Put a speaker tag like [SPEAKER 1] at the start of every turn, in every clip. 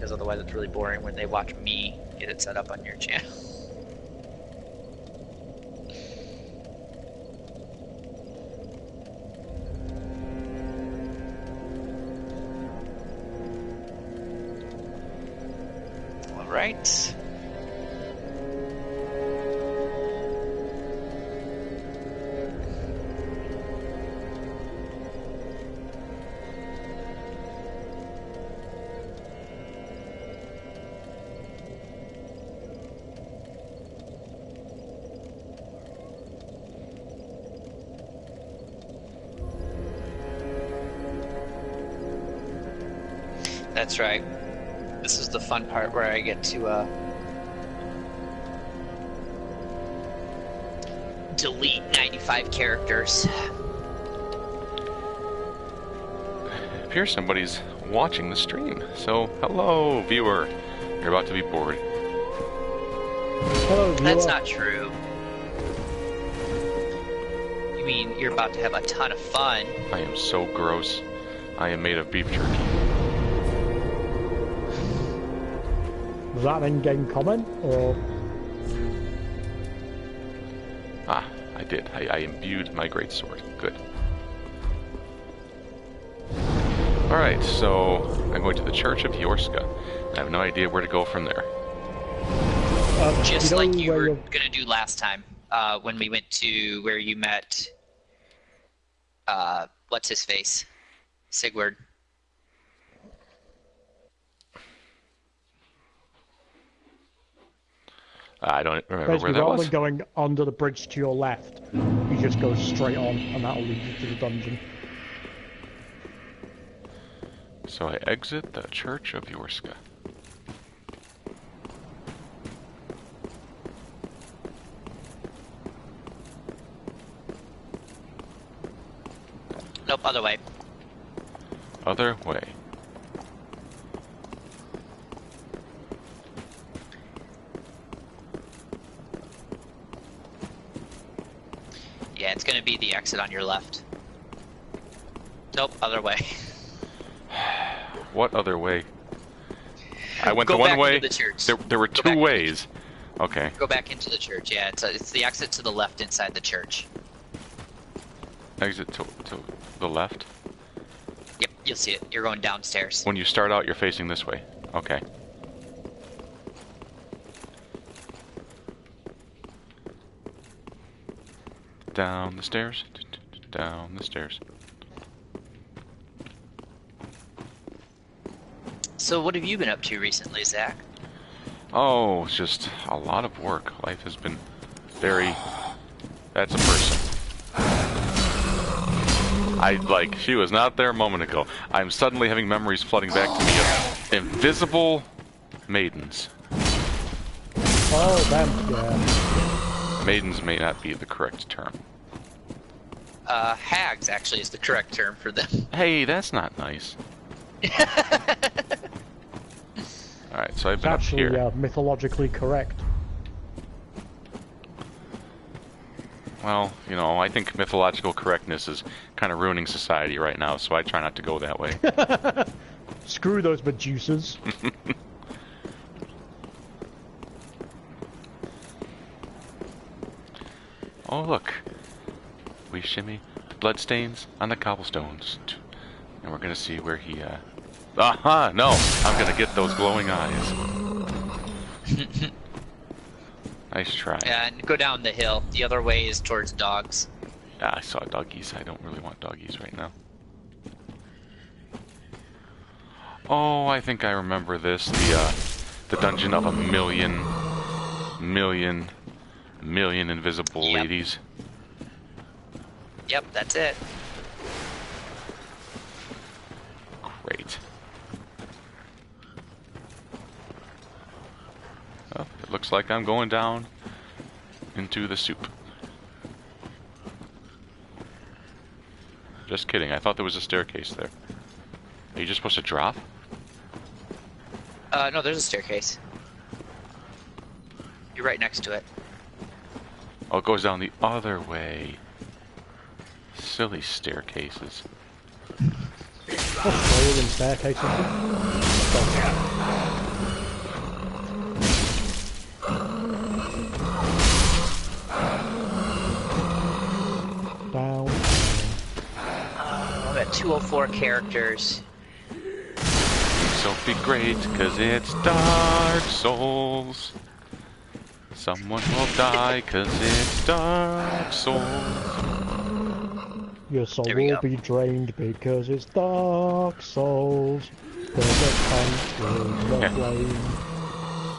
[SPEAKER 1] because otherwise it's really boring when they watch me get it set up on your channel. All right. That's right. This is the fun part where I get to delete 95 characters.
[SPEAKER 2] It appears somebody's watching the stream. So, hello, viewer. You're about to be bored.
[SPEAKER 3] Hello, viewer.
[SPEAKER 1] That's not true. You mean you're about to have a ton of fun?
[SPEAKER 2] I am so gross. I am made of beef jerky.
[SPEAKER 3] Was that an in-game comment, or...?
[SPEAKER 2] Ah, I did. I imbued my greatsword. Good. Alright, so I'm going to the Church of Yorska. I have no idea where to go from there.
[SPEAKER 1] Just like you were going to do last time, when we went to where you met, what's-his-face? Sigurd.
[SPEAKER 2] I don't remember
[SPEAKER 3] Basically,
[SPEAKER 2] where that
[SPEAKER 3] rather
[SPEAKER 2] was.
[SPEAKER 3] than going under the bridge to your left, you just go straight on, and that'll lead you to the dungeon.
[SPEAKER 2] So I exit the Church of Yorska.
[SPEAKER 1] Nope, other way.
[SPEAKER 2] Other way.
[SPEAKER 1] Yeah, it's going to be the exit on your left. Nope, other way.
[SPEAKER 2] What other way? I went
[SPEAKER 1] Go
[SPEAKER 2] the one
[SPEAKER 1] back
[SPEAKER 2] way.
[SPEAKER 1] into the church.
[SPEAKER 2] There were
[SPEAKER 1] Go
[SPEAKER 2] two
[SPEAKER 1] back into
[SPEAKER 2] ways. Okay.
[SPEAKER 1] Go back into the church. Yeah, it's the exit to the left inside the church.
[SPEAKER 2] Exit to the left.
[SPEAKER 1] Yep, you'll see it. You're going downstairs.
[SPEAKER 2] When you start out, you're facing this way. Okay. Down the stairs. Down the stairs.
[SPEAKER 1] So what have you been up to recently, Zach?
[SPEAKER 2] Oh, it's just a lot of work. Life has been very... That's a person. She was not there a moment ago. I'm suddenly having memories flooding back to me of invisible maidens.
[SPEAKER 3] Oh, them, yeah.
[SPEAKER 2] Maidens may not be the correct term.
[SPEAKER 1] Hags actually is the correct term for them.
[SPEAKER 2] Hey, that's not nice. Alright, so I've
[SPEAKER 3] It's
[SPEAKER 2] been up
[SPEAKER 3] actually
[SPEAKER 2] here.
[SPEAKER 3] mythologically correct.
[SPEAKER 2] Well, you know, I think mythological correctness is kind of ruining society right now, so I try not to go that way.
[SPEAKER 3] Screw those Medusas.
[SPEAKER 2] Oh, look. We shimmy bloodstains on the cobblestones. And we're gonna see where he, Aha! No! I'm gonna get those glowing eyes. Nice try.
[SPEAKER 1] Yeah, and go down the hill. The other way is towards dogs.
[SPEAKER 2] Yeah, I saw doggies. I don't really want doggies right now. Oh, I think I remember this. The dungeon of a million invisible ladies.
[SPEAKER 1] Yep, that's it.
[SPEAKER 2] Great. Well, it looks like I'm going down into the soup. Just kidding. I thought there was a staircase there. Are you just supposed to drop?
[SPEAKER 1] No, there's a staircase. You're right next to it.
[SPEAKER 2] Oh, it goes down the other way. Silly staircases.
[SPEAKER 3] What's slower than staircases?
[SPEAKER 1] 204 characters.
[SPEAKER 2] So be great, cause it's Dark Souls. Someone will die, cause it's Dark Souls.
[SPEAKER 3] Your soul will be drained because it's Dark Souls. There's a tank with the flame.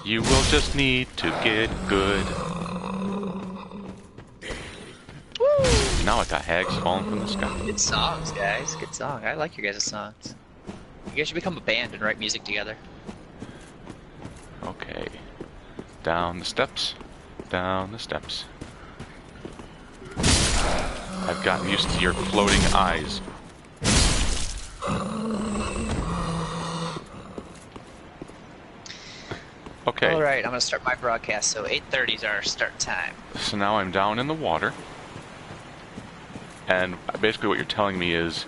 [SPEAKER 2] You will just need to get good. Woo! Now I got hags falling from the sky.
[SPEAKER 1] Good songs, guys. Good song. I like your guys' songs. You guys should become a band and write music together.
[SPEAKER 2] Okay. Down the steps. Down the steps. I've gotten used to your floating eyes. Okay.
[SPEAKER 1] Alright, I'm gonna start my broadcast, so 8:30 is our start time.
[SPEAKER 2] So now I'm down in the water. And basically what you're telling me is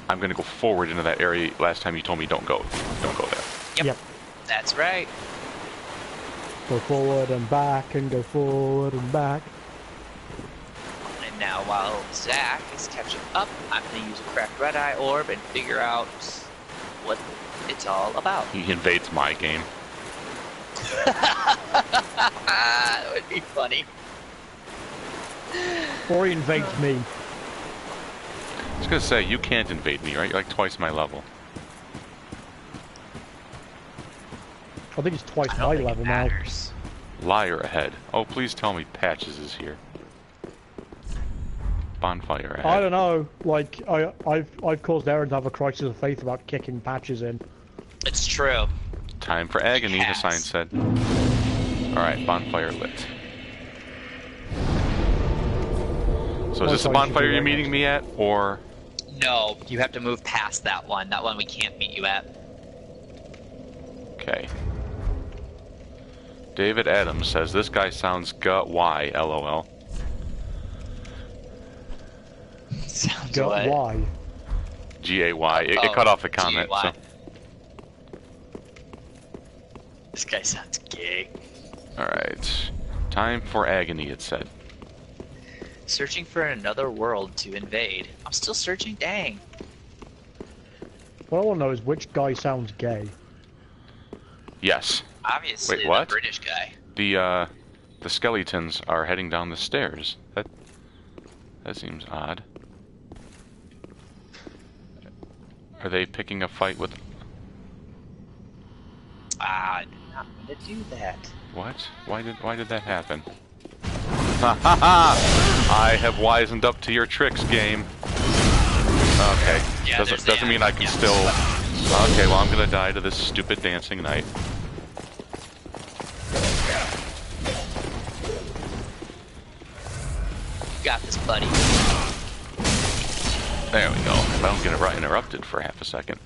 [SPEAKER 2] I'm gonna go forward into that area. Last time you told me don't go there.
[SPEAKER 1] Yep. That's right.
[SPEAKER 3] Go forward and back and go forward and back.
[SPEAKER 1] And now while Zach is catching up, I'm gonna use a cracked red eye orb and figure out what it's all about.
[SPEAKER 2] He invades my game.
[SPEAKER 1] That would be funny.
[SPEAKER 3] Or he invades me.
[SPEAKER 2] I was gonna say, you can't invade me, right? You're like twice my level.
[SPEAKER 3] I think it's twice my level now.
[SPEAKER 2] Liar ahead. Oh, please tell me Patches is here. Bonfire ahead.
[SPEAKER 3] I don't know. Like I've caused Aaron to have a crisis of faith about kicking Patches in.
[SPEAKER 1] It's true.
[SPEAKER 2] Time for agony, the sign said. Alright, bonfire lit. So is this a bonfire you're meeting me at, or...?
[SPEAKER 1] No, you have to move past that one. That one we can't meet you at.
[SPEAKER 2] Okay. David Adams says, this guy sounds gut-why, LOL.
[SPEAKER 1] Sounds
[SPEAKER 3] Gut-why?
[SPEAKER 2] G-A-Y. It cut off a comment, so...
[SPEAKER 1] This guy sounds gay.
[SPEAKER 2] Alright. Time for agony, it said.
[SPEAKER 1] Searching for another world to invade. I'm still searching, dang.
[SPEAKER 3] What I want to know is which guy sounds gay.
[SPEAKER 2] Yes.
[SPEAKER 1] Obviously,
[SPEAKER 2] wait, what?
[SPEAKER 1] The British guy.
[SPEAKER 2] The skeletons are heading down the stairs. That seems odd. Are they picking a fight with...
[SPEAKER 1] Ah, I'm not gonna do that.
[SPEAKER 2] What? Why did that happen? Ha ha ha! I have wisened up to your tricks, game. Okay.
[SPEAKER 1] Yeah,
[SPEAKER 2] doesn't mean I can still... Okay, well I'm gonna die to this stupid dancing knight.
[SPEAKER 1] Got this, buddy.
[SPEAKER 2] There we go. If I don't get interrupted for half a second.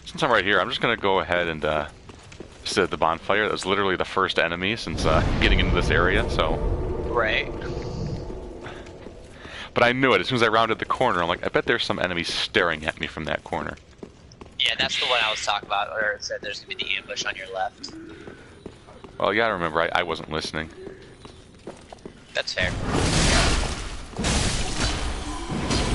[SPEAKER 2] Since I'm right here, I'm just gonna go ahead and set the bonfire. That was literally the first enemy since getting into this area, so...
[SPEAKER 1] Right.
[SPEAKER 2] But I knew it. As soon as I rounded the corner, I'm like, I bet there's some enemies staring at me from that corner.
[SPEAKER 1] Yeah, that's the one I was talking about, where it said there's gonna be the ambush on your left.
[SPEAKER 2] Well, you gotta remember, I wasn't listening.
[SPEAKER 1] That's fair.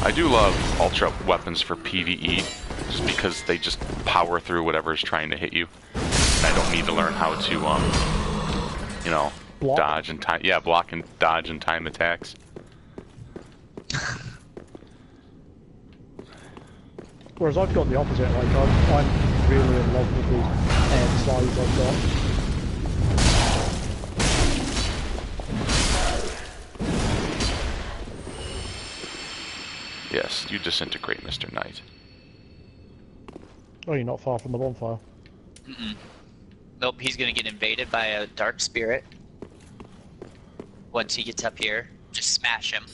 [SPEAKER 2] I do love ultra weapons for PvE, just because they just power through whatever's trying to hit you. And I don't need to learn how to, you know,
[SPEAKER 3] block.
[SPEAKER 2] Dodge and time. Yeah, block and dodge and time attacks.
[SPEAKER 3] Whereas I've got the opposite. Like I'm really in love with the head size I've got.
[SPEAKER 2] Yes, you disintegrate, Mr. Knight.
[SPEAKER 3] Oh, you're not far from the bonfire.
[SPEAKER 1] Mm-mm. Nope, he's gonna get invaded by a dark spirit. Once he gets up here, just smash him.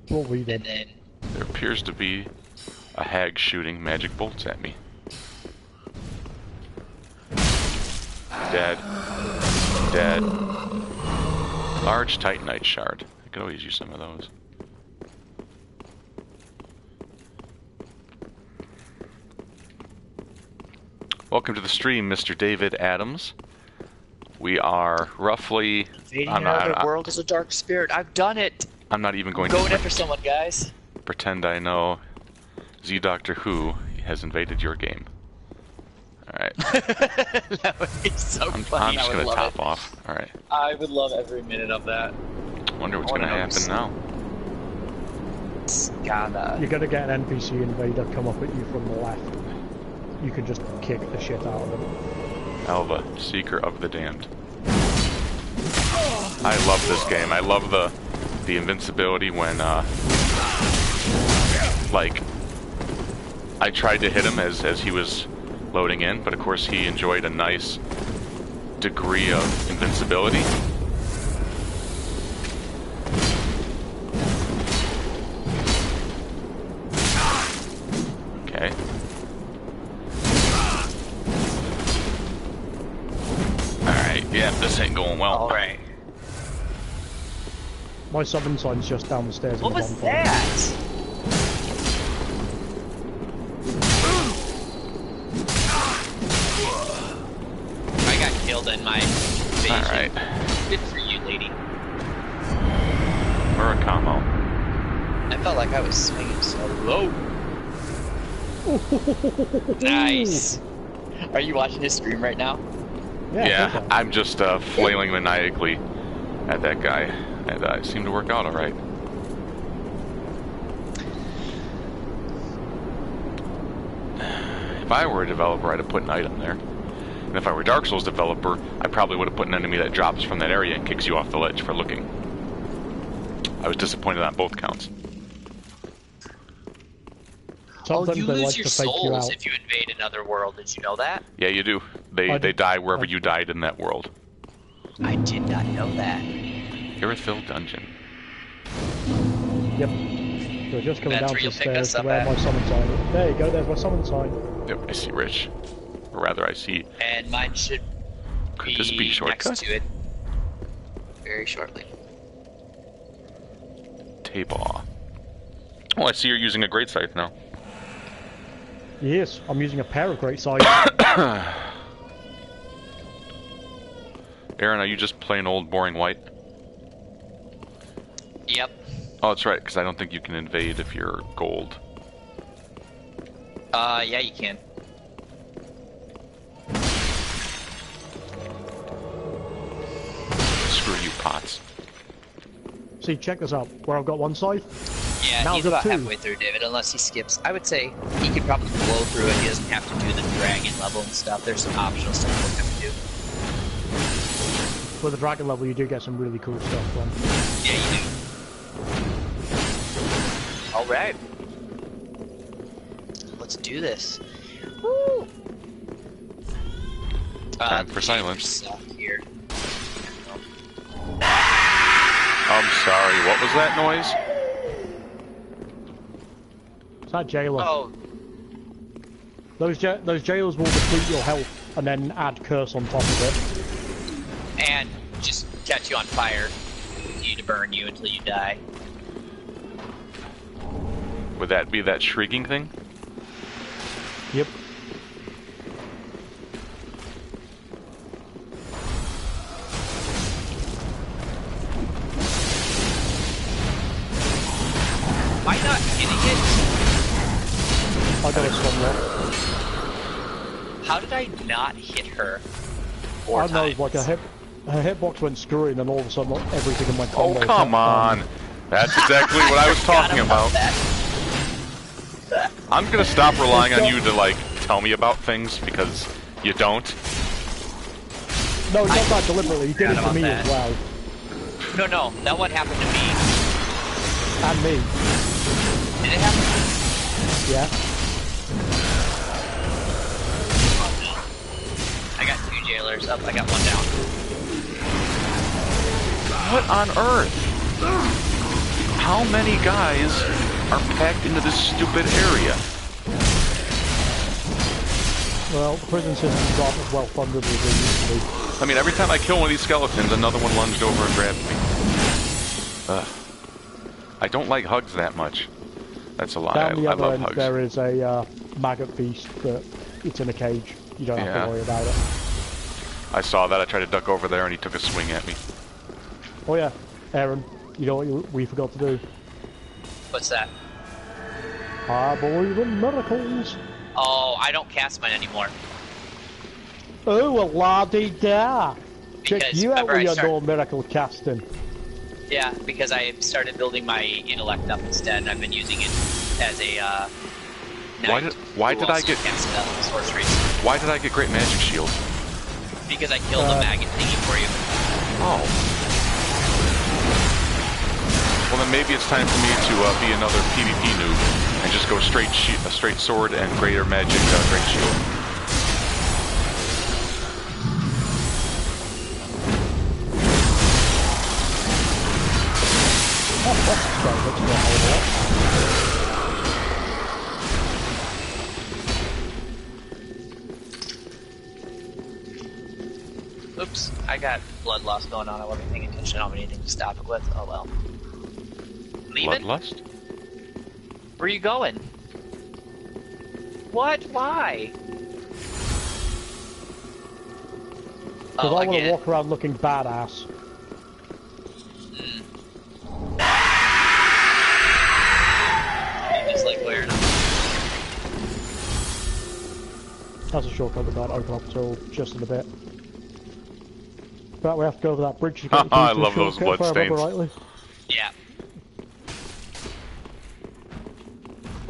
[SPEAKER 3] What we did.
[SPEAKER 1] And then...
[SPEAKER 2] There appears to be a hag shooting magic bolts at me. Dead. Dead. Large titanite shard. I could always use some of those. Welcome to the stream, Mr. David Adams. We are roughly...
[SPEAKER 1] Invading another world as a dark spirit. I've done it!
[SPEAKER 2] I'm not even going
[SPEAKER 1] Going after someone, guys.
[SPEAKER 2] pretend I know Z Doctor Who has invaded your game. Alright.
[SPEAKER 1] That would be so funny.
[SPEAKER 2] I'm just gonna top off. Alright.
[SPEAKER 1] I would love every minute of that.
[SPEAKER 2] Wonder what's gonna happen now.
[SPEAKER 3] You're gonna get an NPC invader come up at you from the left. You can just kick the shit out of them.
[SPEAKER 2] Alva, Seeker of the Damned. I love this game. I love the invincibility when like I tried to hit him as he was loading in, but of course he enjoyed a nice degree of invincibility. Okay. Alright, yeah, this ain't going well.
[SPEAKER 1] Alright.
[SPEAKER 3] My summon sign's just down the stairs.
[SPEAKER 1] What was that? I got killed in my invasion.
[SPEAKER 2] Alright.
[SPEAKER 1] Good for you, lady.
[SPEAKER 2] Murakamo.
[SPEAKER 1] I felt like I was swinging so low. Nice. Are you watching his stream right now?
[SPEAKER 2] Yeah, I'm just flailing maniacally at that guy, and it seemed to work out alright. If I were a developer, I'd have put an item there. And if I were a Dark Souls developer, I probably would have put an enemy that drops from that area and kicks you off the ledge for looking. I was disappointed on both counts.
[SPEAKER 3] Sometimes
[SPEAKER 1] you
[SPEAKER 3] they
[SPEAKER 1] lose
[SPEAKER 3] like
[SPEAKER 1] your
[SPEAKER 3] to fake you
[SPEAKER 1] souls
[SPEAKER 3] out.
[SPEAKER 1] if you invade another world. Did you know that?
[SPEAKER 2] Yeah, you do. They die wherever you died in that world.
[SPEAKER 1] I did not know that.
[SPEAKER 2] Irithil Dungeon.
[SPEAKER 3] Yep. You're just coming
[SPEAKER 1] That's
[SPEAKER 3] down
[SPEAKER 1] where
[SPEAKER 3] to
[SPEAKER 1] you'll
[SPEAKER 3] the
[SPEAKER 1] pick
[SPEAKER 3] stairs
[SPEAKER 1] us
[SPEAKER 3] to
[SPEAKER 1] up
[SPEAKER 3] where
[SPEAKER 1] at.
[SPEAKER 3] my summon sign is. There you go, there's my summon sign.
[SPEAKER 2] Yep, I see Rich. Or rather, I see...
[SPEAKER 1] And mine should
[SPEAKER 2] Could this be shortcut?
[SPEAKER 1] next to it very shortly.
[SPEAKER 2] Tabor. Oh, I see you're using a great scythe now.
[SPEAKER 3] Yes, I'm using a pair of great scythes.
[SPEAKER 2] Aaron, are you just plain old boring white?
[SPEAKER 1] Yep.
[SPEAKER 2] Oh, that's right, because I don't think you can invade if you're gold.
[SPEAKER 1] Yeah, you can.
[SPEAKER 2] Screw you, Pots.
[SPEAKER 3] See, check this out. Where I've got one scythe,
[SPEAKER 1] Yeah,
[SPEAKER 3] now
[SPEAKER 1] he's
[SPEAKER 3] I've got
[SPEAKER 1] about
[SPEAKER 3] two.
[SPEAKER 1] halfway through, David, unless he skips. I would say he could probably blow through it. He doesn't have to do the dragon level and stuff. There's some optional stuff he'll have to do.
[SPEAKER 3] with the dragon level you do get some really cool stuff from.
[SPEAKER 1] Yeah, you do. Alright. Let's do this. Woo!
[SPEAKER 2] Time for silence.
[SPEAKER 1] Suck here.
[SPEAKER 2] I'm sorry, what was that noise?
[SPEAKER 3] It's that jailer.
[SPEAKER 1] Oh,
[SPEAKER 3] Those jailers will deplete your health and then add curse on top of it.
[SPEAKER 1] and just catch you on fire. Continue to burn you until you die.
[SPEAKER 2] Would that be that shrieking thing?
[SPEAKER 3] Yep.
[SPEAKER 1] Am I not hitting it?
[SPEAKER 3] I got a somewhat.
[SPEAKER 1] How did I not hit her?
[SPEAKER 3] I don't know, like her hitbox went screwing and all of a sudden everything in my
[SPEAKER 2] Oh,
[SPEAKER 3] combo.
[SPEAKER 2] come on! That's exactly what I was talking about.
[SPEAKER 1] That.
[SPEAKER 2] I'm gonna stop relying on you to, like, tell me about things, because you don't.
[SPEAKER 3] No, it's not that deliberately, you did it to me as well.
[SPEAKER 1] No, that one happened to me.
[SPEAKER 3] And me.
[SPEAKER 1] Did it happen to me?
[SPEAKER 3] Yeah.
[SPEAKER 1] Oh no. I got 2 jailers up, I got 1 down.
[SPEAKER 2] What on earth? How many guys are packed into this stupid area?
[SPEAKER 3] Well, the prison system's not as well funded as it used to be.
[SPEAKER 2] I mean, every time I kill one of these skeletons, another one lunged over and grabbed me. Ugh. I don't like hugs that much. That's a lie.
[SPEAKER 3] Down the
[SPEAKER 2] I
[SPEAKER 3] other
[SPEAKER 2] love
[SPEAKER 3] end
[SPEAKER 2] hugs.
[SPEAKER 3] there is a maggot beast, but it's in a cage. You don't have to worry about it.
[SPEAKER 2] I saw that. I tried to duck over there and he took a swing at me.
[SPEAKER 3] Oh yeah, Aaron, you know what we forgot to do?
[SPEAKER 1] What's that?
[SPEAKER 3] I believe in miracles.
[SPEAKER 1] Oh, I don't cast mine anymore.
[SPEAKER 3] Oh, a la-dee-da. Check
[SPEAKER 1] Because
[SPEAKER 3] you out
[SPEAKER 1] remember
[SPEAKER 3] with
[SPEAKER 1] I
[SPEAKER 3] your
[SPEAKER 1] start...
[SPEAKER 3] no miracle casting.
[SPEAKER 1] Yeah, because I started building my intellect up instead, and I've been using it as a
[SPEAKER 2] Why did I get
[SPEAKER 1] sorceries?
[SPEAKER 2] Why did I get great magic shield?
[SPEAKER 1] Because I killed the maggot thingy for you.
[SPEAKER 2] Oh. Well, then maybe it's time for me to be another PvP noob and just go straight sword and greater magic great shield.
[SPEAKER 1] Oops, I got blood loss going on. I wasn't paying attention. I don't have anything to stop it with. Oh well. Leaving?
[SPEAKER 2] Bloodlust?
[SPEAKER 1] Where are you going? What? Why?
[SPEAKER 3] Because I want to walk around looking badass.
[SPEAKER 1] You just like wearing them.
[SPEAKER 3] That's a shortcut we can't open up till just in a bit. But we have to go over that bridge to get
[SPEAKER 2] I love those bloodstains.
[SPEAKER 3] Rightly.
[SPEAKER 1] Yeah.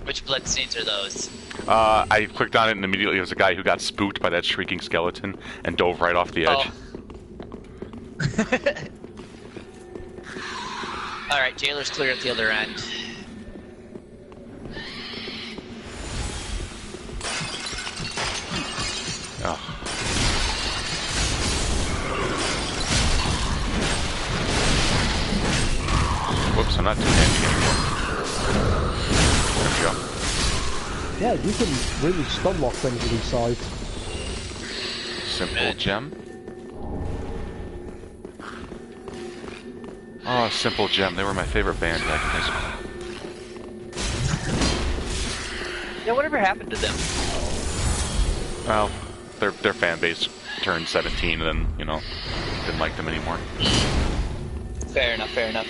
[SPEAKER 1] Which bloodstains are those?
[SPEAKER 2] I clicked on it and immediately there was a guy who got spooked by that shrieking skeleton and dove right off the edge.
[SPEAKER 1] Oh. Alright, jailer's clear at the other end.
[SPEAKER 2] Oh. Whoops, I'm not too handy anymore. There we go.
[SPEAKER 3] Yeah, you can really stun lock things with these sides.
[SPEAKER 2] Simple gem. Oh, Simple Gem. They were my favorite band back in high school.
[SPEAKER 1] Yeah, whatever happened to them?
[SPEAKER 2] Well, their fan base turned 17 and then, you know, didn't like them anymore.
[SPEAKER 1] Fair enough, fair enough.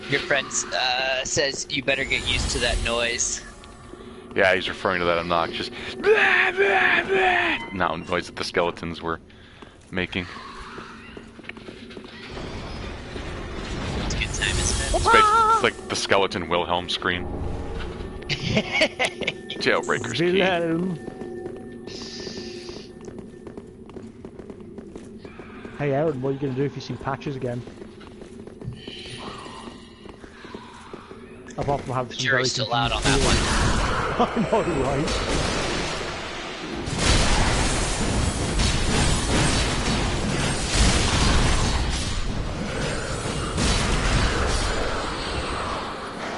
[SPEAKER 1] Your friend says you better get used to that noise.
[SPEAKER 2] Yeah, he's referring to that obnoxious now noise that the skeletons were making.
[SPEAKER 1] It's a good time, isn't it?
[SPEAKER 2] It's like the skeleton Wilhelm scream. Jailbreaker's key.
[SPEAKER 3] Hey Aaron, what are you going to do if you see patches again? Apart from having
[SPEAKER 1] the
[SPEAKER 3] some
[SPEAKER 1] jury's still out on that one.
[SPEAKER 3] I know, right?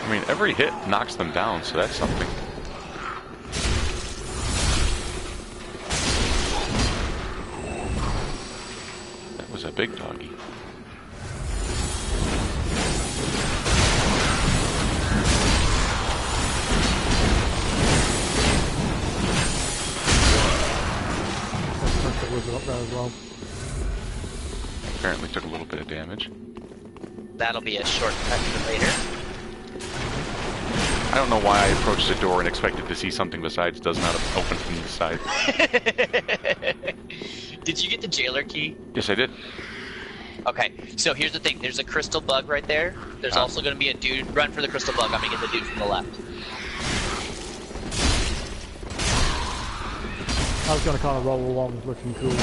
[SPEAKER 2] I mean, every hit knocks them down, so that's something. That was a big doggy.
[SPEAKER 3] Up there as well.
[SPEAKER 2] Apparently took a little bit of damage.
[SPEAKER 1] That'll be a shortcut for later.
[SPEAKER 2] I don't know why I approached the door and expected to see something besides does not open from the side.
[SPEAKER 1] Did you get the jailer key?
[SPEAKER 2] Yes, I did.
[SPEAKER 1] Okay, so here's the thing. There's a crystal bug right there. There's also going to be a dude. Run for the crystal bug. I'm going to get the dude from the left.
[SPEAKER 3] I was going to kind of roll along looking cool.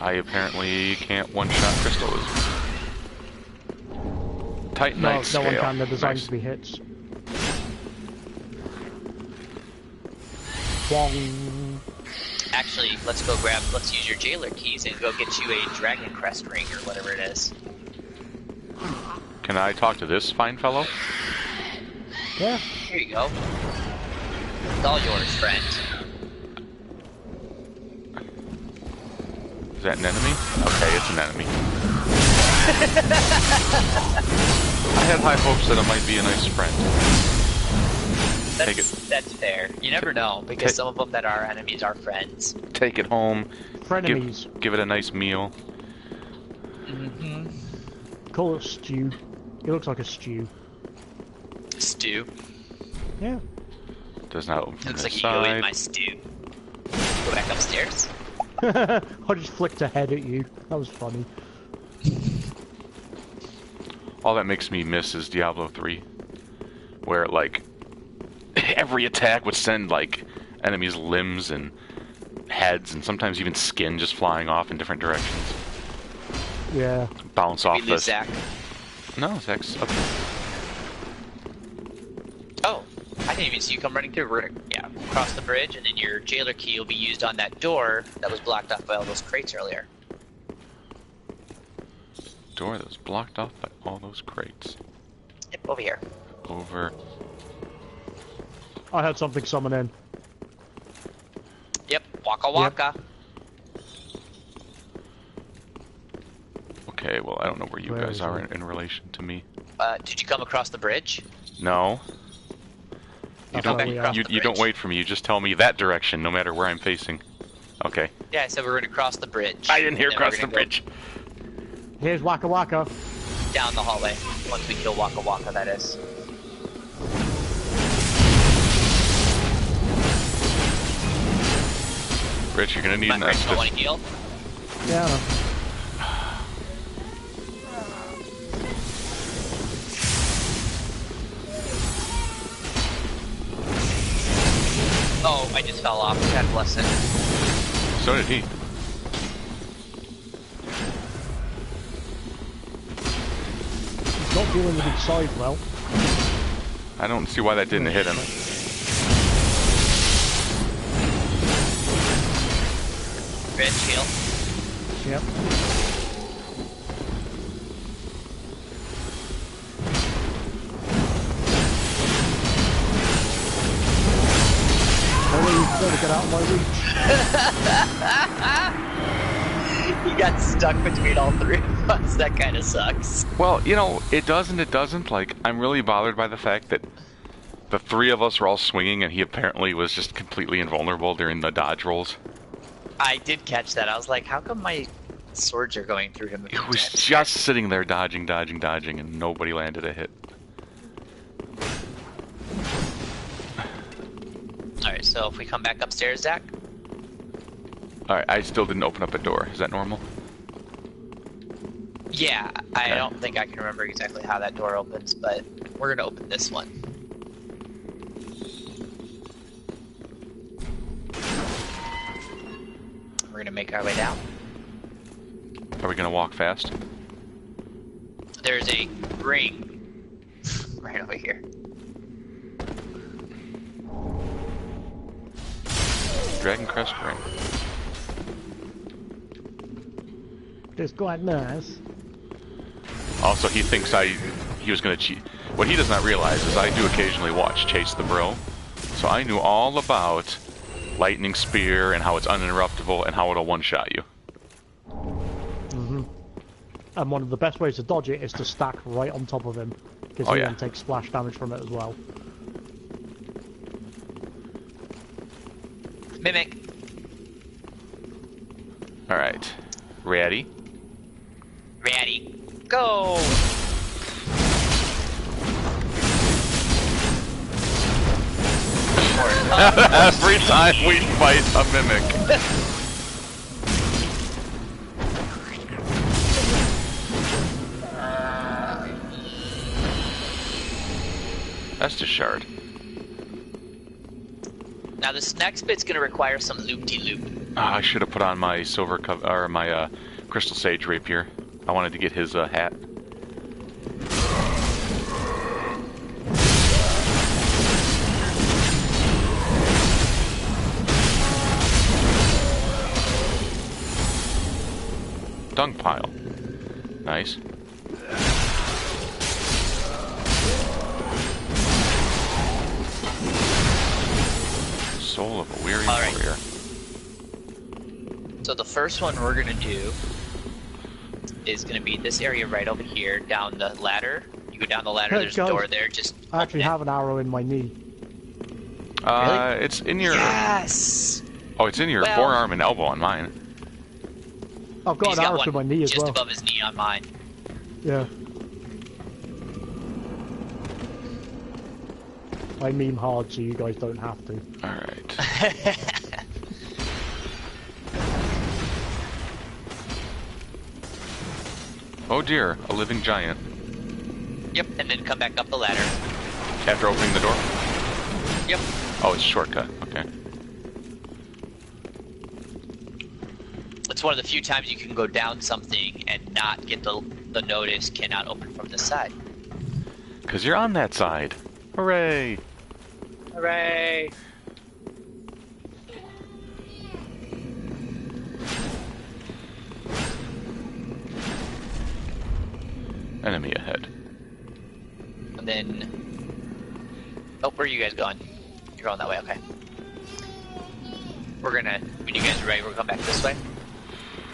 [SPEAKER 2] I apparently can't one-shot crystals. Titanite scale.
[SPEAKER 3] No one can. They're designed
[SPEAKER 2] Nice.
[SPEAKER 3] to be hits. Wong.
[SPEAKER 1] Actually, let's use your jailer keys and go get you a dragon crest ring or whatever it is.
[SPEAKER 2] Can I talk to this fine fellow?
[SPEAKER 3] Yeah.
[SPEAKER 1] Here you go. It's all yours, friend.
[SPEAKER 2] Is that an enemy? Okay, it's an enemy. I had high hopes that it might be a nice friend. Take it.
[SPEAKER 1] That's fair. You never know, because some of them that are enemies are friends.
[SPEAKER 2] Take it home.
[SPEAKER 3] Frenemies.
[SPEAKER 2] Give it a nice meal.
[SPEAKER 1] Mm-hmm.
[SPEAKER 3] call it stew. It looks like a stew.
[SPEAKER 1] Stew.
[SPEAKER 3] Yeah.
[SPEAKER 2] Does not open from
[SPEAKER 1] Looks
[SPEAKER 2] the
[SPEAKER 1] like you go in
[SPEAKER 2] side.
[SPEAKER 1] my stew. Go back upstairs.
[SPEAKER 3] I just flicked a head at you. That was funny.
[SPEAKER 2] All that makes me miss is Diablo 3, where like every attack would send like enemies' limbs and heads, and sometimes even skin just flying off in different directions.
[SPEAKER 3] Yeah.
[SPEAKER 2] Bounce
[SPEAKER 1] We
[SPEAKER 2] off
[SPEAKER 1] lose
[SPEAKER 2] this.
[SPEAKER 1] Zach.
[SPEAKER 2] No, Zach's up.
[SPEAKER 1] Oh, I didn't even see you come running through. We're gonna, yeah, cross the bridge, and then your jailer key will be used on that door that was blocked off by all those crates earlier.
[SPEAKER 2] Door that was blocked off by all those crates.
[SPEAKER 1] Yep, over here.
[SPEAKER 2] Over.
[SPEAKER 3] I had something summon in.
[SPEAKER 1] Yep, waka waka.
[SPEAKER 2] Okay, well, I don't know where you
[SPEAKER 3] Where
[SPEAKER 2] guys
[SPEAKER 3] is
[SPEAKER 2] are
[SPEAKER 3] it?
[SPEAKER 2] in relation to me.
[SPEAKER 1] Did you come across the bridge?
[SPEAKER 2] No. You
[SPEAKER 3] That's where
[SPEAKER 2] don't.
[SPEAKER 3] we are.
[SPEAKER 2] You don't wait for me. You just tell me that direction, no matter where I'm facing. Okay.
[SPEAKER 1] Yeah, I said we were gonna cross the bridge.
[SPEAKER 2] I didn't hear
[SPEAKER 1] and then we're
[SPEAKER 2] cross the
[SPEAKER 1] gonna go
[SPEAKER 2] bridge.
[SPEAKER 3] Here's Waka Waka.
[SPEAKER 1] down the hallway. Once we kill Waka Waka, that is.
[SPEAKER 2] Rich, you're gonna need
[SPEAKER 1] My
[SPEAKER 2] an
[SPEAKER 1] friends don't
[SPEAKER 2] extra.
[SPEAKER 1] want to heal.
[SPEAKER 3] Yeah. I know.
[SPEAKER 1] Oh, I just fell off. God bless it.
[SPEAKER 2] So did he.
[SPEAKER 3] He's not dealing with his side well.
[SPEAKER 2] I don't see why that didn't hit him.
[SPEAKER 1] Red heal.
[SPEAKER 3] Yep. Oh, you better get out of my reach.
[SPEAKER 1] You got stuck between all three of us. That kind of sucks.
[SPEAKER 2] Well, you know, it does and it doesn't. Like, I'm really bothered by the fact that the three of us were all swinging and he apparently was just completely invulnerable during the dodge rolls.
[SPEAKER 1] I did catch that. I was like, how come my swords are going through him?
[SPEAKER 2] He was just sitting there dodging, and nobody landed a hit.
[SPEAKER 1] Alright, so if we come back upstairs, Zach?
[SPEAKER 2] Alright, I still didn't open up a door. Is that normal?
[SPEAKER 1] Yeah, I
[SPEAKER 2] Okay.
[SPEAKER 1] don't think I can remember exactly how that door opens, but we're gonna open this one. We're gonna make our way down.
[SPEAKER 2] Are we gonna walk fast?
[SPEAKER 1] There's a ring right over here.
[SPEAKER 2] Dragon Crest ring.
[SPEAKER 3] It's quite nice.
[SPEAKER 2] Also, he thinks he was gonna cheat. What he does not realize is I do occasionally watch Chase the Bro, so I knew all about Lightning Spear and how it's uninterruptible and how it'll one-shot you.
[SPEAKER 3] And one of the best ways to dodge it is to stack right on top of him, because
[SPEAKER 2] Oh,
[SPEAKER 3] he
[SPEAKER 2] yeah.
[SPEAKER 3] then takes splash damage from it as well.
[SPEAKER 1] Mimic.
[SPEAKER 2] Alright. Ready?
[SPEAKER 1] Ready. Go!
[SPEAKER 2] Every time we fight a mimic. That's just shard.
[SPEAKER 1] Now this next bit's gonna require some loop-de-loop.
[SPEAKER 2] I should have put on my silver or my crystal sage rapier. I wanted to get his hat. Dung pile. Nice. Soul of a weary
[SPEAKER 1] All right.
[SPEAKER 2] warrior.
[SPEAKER 1] So the first one we're gonna do is gonna be this area right over here, down the ladder. You go down the ladder,
[SPEAKER 3] Hey,
[SPEAKER 1] there's a
[SPEAKER 3] guys.
[SPEAKER 1] door there, just
[SPEAKER 3] I actually
[SPEAKER 1] open it.
[SPEAKER 3] have an arrow in my knee.
[SPEAKER 2] It's in your.
[SPEAKER 1] Yes!
[SPEAKER 2] Oh, it's in your
[SPEAKER 1] Well-
[SPEAKER 2] forearm and elbow on mine.
[SPEAKER 3] I've got
[SPEAKER 1] He's
[SPEAKER 3] an
[SPEAKER 1] got
[SPEAKER 3] arrow
[SPEAKER 1] one
[SPEAKER 3] to my knee as
[SPEAKER 1] just
[SPEAKER 3] well.
[SPEAKER 1] above his knee on mine.
[SPEAKER 3] Yeah. I meme hard so you guys don't have to.
[SPEAKER 2] Alright. Oh dear, a living giant.
[SPEAKER 1] Yep, and then come back up the ladder.
[SPEAKER 2] After opening the door?
[SPEAKER 1] Yep.
[SPEAKER 2] Oh, it's a shortcut. Okay.
[SPEAKER 1] It's one of the few times you can go down something and not get the notice, cannot open from this side.
[SPEAKER 2] Because you're on that side. Hooray!
[SPEAKER 1] Hooray!
[SPEAKER 2] Enemy ahead.
[SPEAKER 1] And then... Oh, where are you guys going? You're going that way, okay. We're gonna... When you guys are ready, we're going back this way.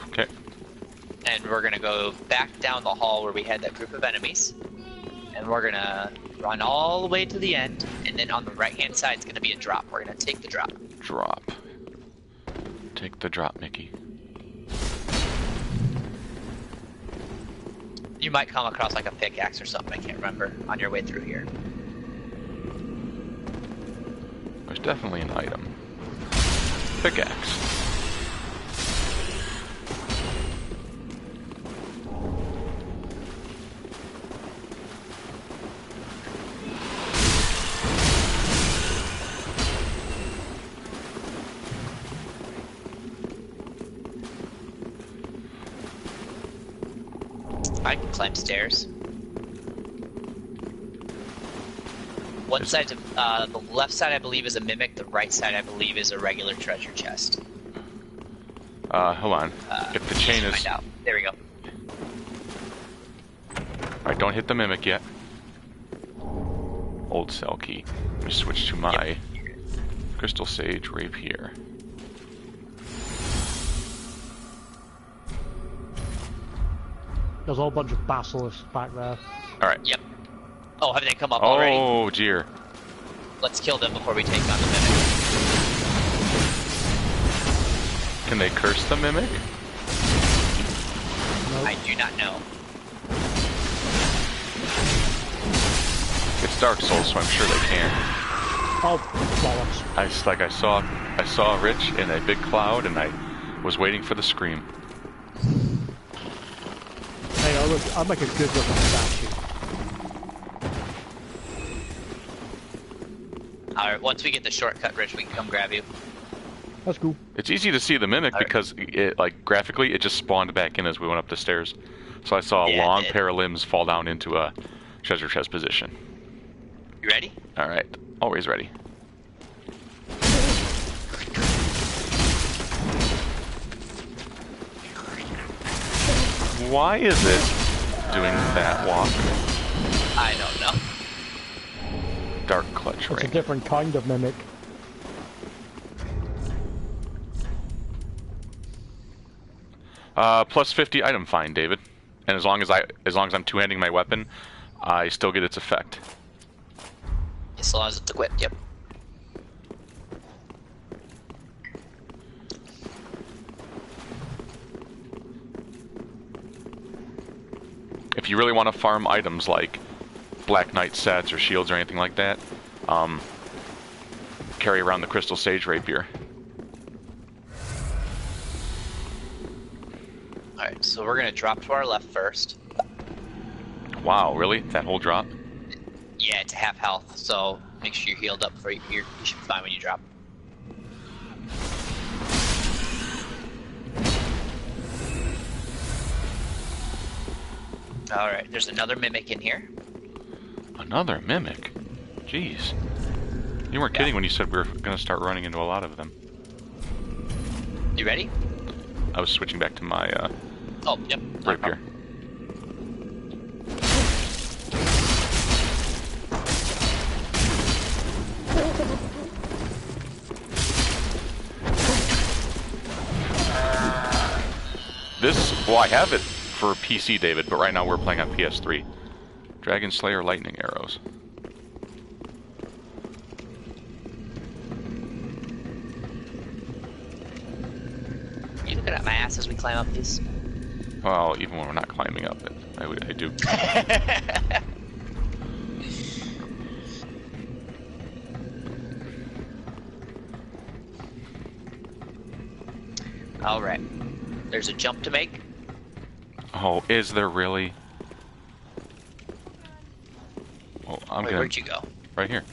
[SPEAKER 2] Okay.
[SPEAKER 1] And we're gonna go back down the hall where we had that group of enemies. And we're gonna run all the way to the end. And then on the right-hand side is gonna be a drop. We're gonna take the drop.
[SPEAKER 2] Drop. Take the drop, Mickey.
[SPEAKER 1] You might come across like a pickaxe or something, I can't remember, on your way through here.
[SPEAKER 2] There's definitely an item. Pickaxe.
[SPEAKER 1] I can climb stairs. One side, the left side I believe is a mimic, the right side I believe is a regular treasure chest.
[SPEAKER 2] Hold on. If the chain is...
[SPEAKER 1] Find out. There we go.
[SPEAKER 2] Alright, don't hit the mimic yet. Old cell key. Let me switch to my crystal sage rapier.
[SPEAKER 3] There's a whole bunch of basilisks back there.
[SPEAKER 2] Alright.
[SPEAKER 1] Yep. Oh, have they come up already?
[SPEAKER 2] Oh, dear.
[SPEAKER 1] Let's kill them before we take on the mimic.
[SPEAKER 2] Can they curse the mimic?
[SPEAKER 3] Nope.
[SPEAKER 1] I do not know.
[SPEAKER 2] It's Dark Souls, so I'm sure they can.
[SPEAKER 3] Oh, bollocks.
[SPEAKER 2] I saw Rich in a big cloud, and I was waiting for the scream.
[SPEAKER 3] Hey, I'll make a good looking statue.
[SPEAKER 1] Alright, once we get the shortcut, Rich, we can come grab you.
[SPEAKER 3] That's cool.
[SPEAKER 2] It's easy to see the mimic because, graphically, it just spawned back in as we went up the stairs. So I saw a long pair of limbs fall down into a treasure chest position.
[SPEAKER 1] You ready?
[SPEAKER 2] Alright, always ready. Why is it doing that walk?
[SPEAKER 1] I don't know.
[SPEAKER 2] Dark clutch
[SPEAKER 3] It's a
[SPEAKER 2] ring.
[SPEAKER 3] different kind of mimic.
[SPEAKER 2] Plus 50 item find, David. And as long as I'm two-handing my weapon, I still get its effect.
[SPEAKER 1] As long as it's equipped, yep.
[SPEAKER 2] If you really want to farm items like Black Knight sets or shields or anything like that, carry around the Crystal Sage Rapier.
[SPEAKER 1] Alright, so we're gonna drop to our left first.
[SPEAKER 2] Wow, really? That whole drop?
[SPEAKER 1] Yeah, it's half health, so make sure you're healed up before you should be fine when you drop. Alright, there's another mimic in here.
[SPEAKER 2] Another mimic? Jeez. You weren't kidding when you said we were going to start running into a lot of them.
[SPEAKER 1] You ready?
[SPEAKER 2] I was switching back to my
[SPEAKER 1] Oh, yep.
[SPEAKER 2] rapier. Well, I have it for PC, David, but right now we're playing on PS3. Dragon Slayer lightning arrows.
[SPEAKER 1] You looking at my ass as we climb up these?
[SPEAKER 2] Well, even when we're not climbing up it, I do.
[SPEAKER 1] Alright. There's a jump to make.
[SPEAKER 2] Oh, is there really? Well,
[SPEAKER 1] Wait, where'd you go?
[SPEAKER 2] Right here.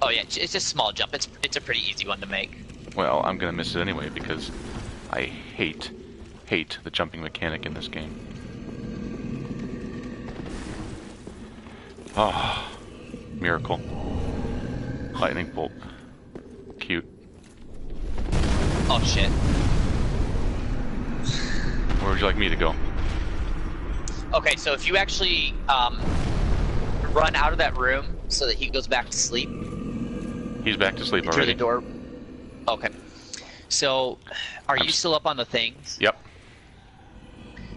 [SPEAKER 1] Oh yeah, it's just a small jump. It's a pretty easy one to make.
[SPEAKER 2] Well, I'm gonna miss it anyway because I hate the jumping mechanic in this game. Oh, miracle. Lightning bolt. Cute.
[SPEAKER 1] Oh shit.
[SPEAKER 2] Where would you like me to go?
[SPEAKER 1] Okay, so if you actually run out of that room so that he goes back to sleep.
[SPEAKER 2] He's back to sleep
[SPEAKER 1] Through
[SPEAKER 2] already.
[SPEAKER 1] the door. Okay. So, are you still up on the things?
[SPEAKER 2] Yep.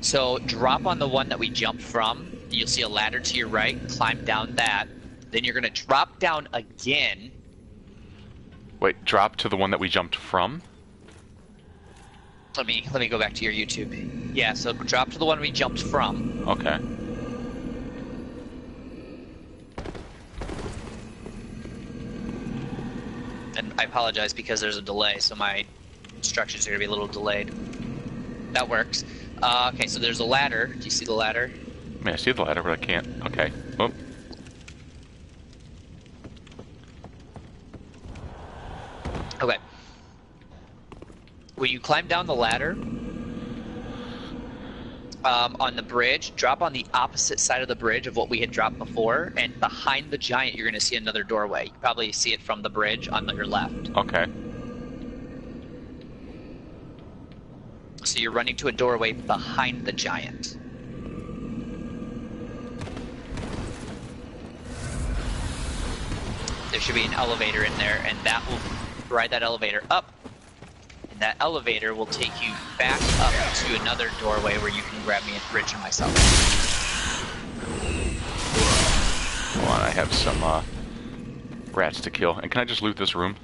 [SPEAKER 1] So drop on the one that we jumped from. You'll see a ladder to your right. Climb down that. Then you're gonna drop down again.
[SPEAKER 2] Wait, drop to the one that we jumped from?
[SPEAKER 1] Let me go back to your YouTube. Yeah, so drop to the one we jumped from.
[SPEAKER 2] Okay.
[SPEAKER 1] And I apologize because there's a delay, so my instructions are gonna be a little delayed. That works. Okay, so there's a ladder. Do you see the ladder?
[SPEAKER 2] I mean, I see the ladder, but I can't. Okay. Oh.
[SPEAKER 1] Okay. When you climb down the ladder, on the bridge, drop on the opposite side of the bridge of what we had dropped before, and behind the giant, you're going to see another doorway. You can probably see it from the bridge on your left.
[SPEAKER 2] Okay.
[SPEAKER 1] So you're running to a doorway behind the giant. There should be an elevator in there, and that will ride that elevator up. And that elevator will take you back up to another doorway where you can grab me and Rich and myself.
[SPEAKER 2] Hold on, I have some rats to kill. And can I just loot this room?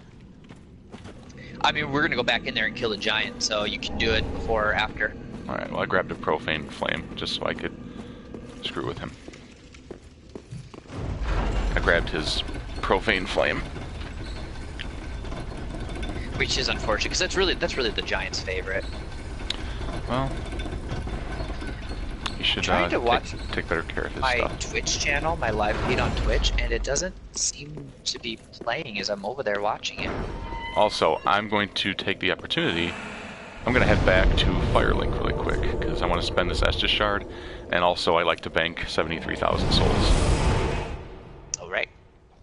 [SPEAKER 1] I mean, we're gonna go back in there and kill the giant, so you can do it before or after.
[SPEAKER 2] Alright, well I grabbed a profane flame just so I could screw with him. I grabbed his profane flame.
[SPEAKER 1] Which is unfortunate, because that's really the giant's favorite.
[SPEAKER 2] Well, you should
[SPEAKER 1] trying to watch
[SPEAKER 2] take better care of his
[SPEAKER 1] my
[SPEAKER 2] stuff.
[SPEAKER 1] Twitch channel, my live feed on Twitch, and it doesn't seem to be playing as I'm over there watching it.
[SPEAKER 2] Also, I'm going to take the opportunity. I'm going to head back to Firelink really quick, because I want to spend this Estus shard, and also I like to bank 73,000 souls.
[SPEAKER 1] Alright.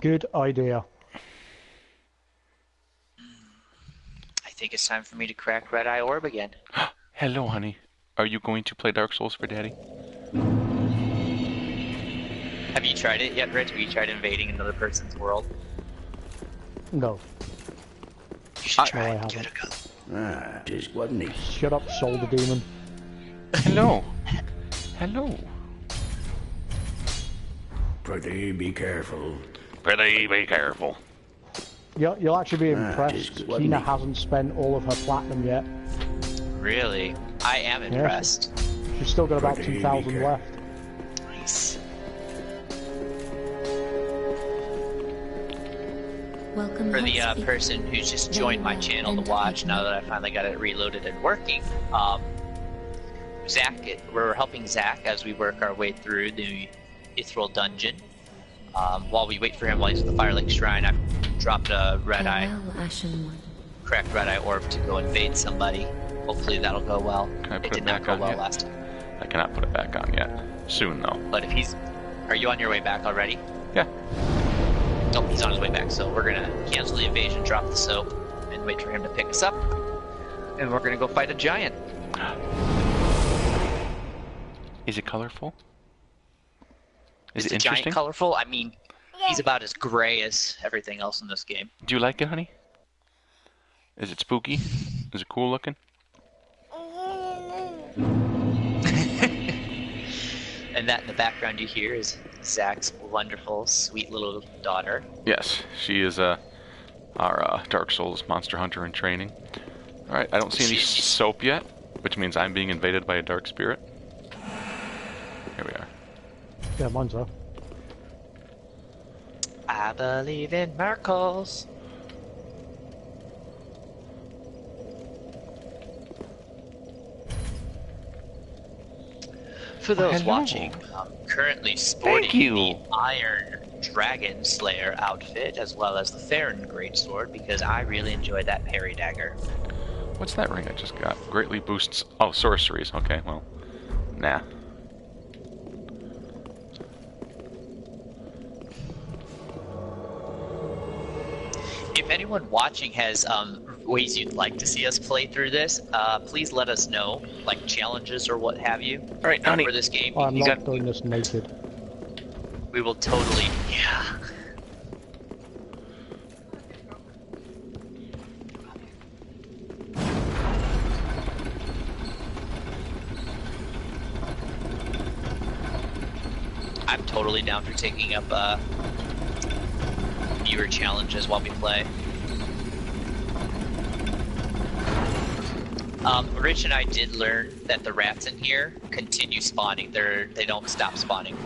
[SPEAKER 3] Good idea.
[SPEAKER 1] I think it's time for me to crack Red Eye Orb again.
[SPEAKER 2] Hello, honey. Are you going to play Dark Souls for Daddy?
[SPEAKER 1] Have you tried it yet, Rich? Have you tried invading another person's world?
[SPEAKER 3] No.
[SPEAKER 1] You should try
[SPEAKER 3] No, I
[SPEAKER 1] it. Give
[SPEAKER 3] haven't.
[SPEAKER 1] it a go.
[SPEAKER 4] Ah, tis wasn't he?
[SPEAKER 3] Shut up, Soul the Demon.
[SPEAKER 2] Hello. Hello.
[SPEAKER 4] Pretty be careful.
[SPEAKER 2] Pretty be careful.
[SPEAKER 3] You'll actually be
[SPEAKER 4] Ah,
[SPEAKER 3] impressed.
[SPEAKER 4] tis good, wasn't
[SPEAKER 3] Kina
[SPEAKER 4] he?
[SPEAKER 3] hasn't spent all of her platinum yet.
[SPEAKER 1] Really? I am impressed.
[SPEAKER 3] She's still got about
[SPEAKER 4] Pretty
[SPEAKER 3] 2,000
[SPEAKER 4] weaker.
[SPEAKER 3] left.
[SPEAKER 1] Nice.
[SPEAKER 5] Welcome
[SPEAKER 1] For the
[SPEAKER 5] home, speaker.
[SPEAKER 1] person who's just joined my channel to watch, now that I finally got it reloaded and working, we're helping Zach as we work our way through the Ithral dungeon. While we wait for him while he's at the Firelink Shrine, I've dropped a
[SPEAKER 5] Farewell, Ashen One.
[SPEAKER 1] cracked Red Eye Orb to go invade somebody. Hopefully that'll go well.
[SPEAKER 2] Can I
[SPEAKER 1] It
[SPEAKER 2] put
[SPEAKER 1] did
[SPEAKER 2] it
[SPEAKER 1] not
[SPEAKER 2] back
[SPEAKER 1] go
[SPEAKER 2] on
[SPEAKER 1] well
[SPEAKER 2] yet?
[SPEAKER 1] last time.
[SPEAKER 2] I cannot put it back on yet. Soon, though.
[SPEAKER 1] But if he's... Are you on your way back already?
[SPEAKER 2] Yeah.
[SPEAKER 1] Nope, he's on his way back, so we're gonna cancel the invasion, drop the soap, and wait for him to pick us up. And we're gonna go fight a giant.
[SPEAKER 2] Is it colorful? Is
[SPEAKER 1] Is
[SPEAKER 2] it
[SPEAKER 1] the giant
[SPEAKER 2] interesting?
[SPEAKER 1] colorful? I mean, he's about as gray as everything else in this game.
[SPEAKER 2] Do you like it, honey? Is it spooky? Is it cool looking?
[SPEAKER 1] And that in the background you hear is Zach's wonderful, sweet little daughter.
[SPEAKER 2] Yes, she is our Dark Souls monster hunter in training. Alright, I don't see any
[SPEAKER 1] She's-
[SPEAKER 2] soap yet, which means I'm being invaded by a dark spirit. Here we are.
[SPEAKER 3] Yeah, mine's up.
[SPEAKER 1] I believe in miracles. for those
[SPEAKER 2] hello.
[SPEAKER 1] watching, I'm currently sporting
[SPEAKER 2] Thank you.
[SPEAKER 1] the Iron Dragon Slayer outfit as well as the Farron Greatsword because I really enjoy that parry dagger.
[SPEAKER 2] What's that ring I just got? Greatly boosts... Oh, sorceries. Okay, well. Nah.
[SPEAKER 1] If anyone watching has ways you'd like to see us play through this, please let us know, like challenges or what have you.
[SPEAKER 2] All right, honey.
[SPEAKER 1] For this game,
[SPEAKER 3] I'm
[SPEAKER 1] you
[SPEAKER 3] not doing this naked.
[SPEAKER 1] we will totally, yeah. I'm totally down for taking up viewer challenges while we play. Rich and I did learn that the rats in here continue spawning. They don't stop spawning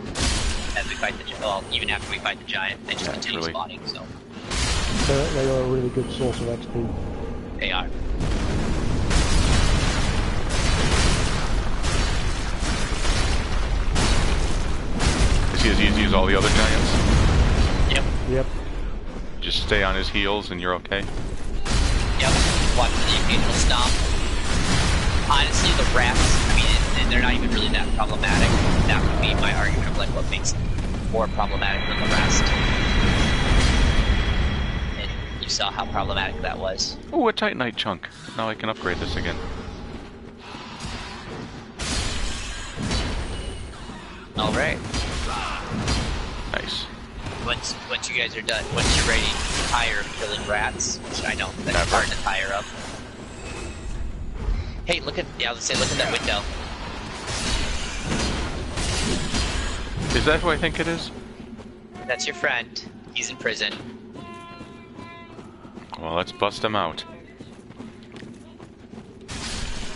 [SPEAKER 1] as we fight the well, even after we fight the giant, they just continue spawning. So
[SPEAKER 3] They are a really good source of XP.
[SPEAKER 1] they are.
[SPEAKER 2] Is he as easy as all the other giants?
[SPEAKER 1] Yep.
[SPEAKER 3] Yep.
[SPEAKER 2] Just stay on his heels and you're okay?
[SPEAKER 1] Yep. Watch for the occasional stomp. Honestly, the rats, I mean, and they're not even really that problematic. That would be my argument of like what makes them more problematic than the rest. And you saw how problematic that was.
[SPEAKER 2] Oh, a Titanite chunk. Now I can upgrade this again.
[SPEAKER 1] Alright.
[SPEAKER 2] Nice.
[SPEAKER 1] Once you guys are done, once you're ready to tire of killing rats, which I know that's hard to tire of. Hey, look at look at that window.
[SPEAKER 2] Is that who I think it is?
[SPEAKER 1] That's your friend. He's in prison.
[SPEAKER 2] Well, let's bust him out.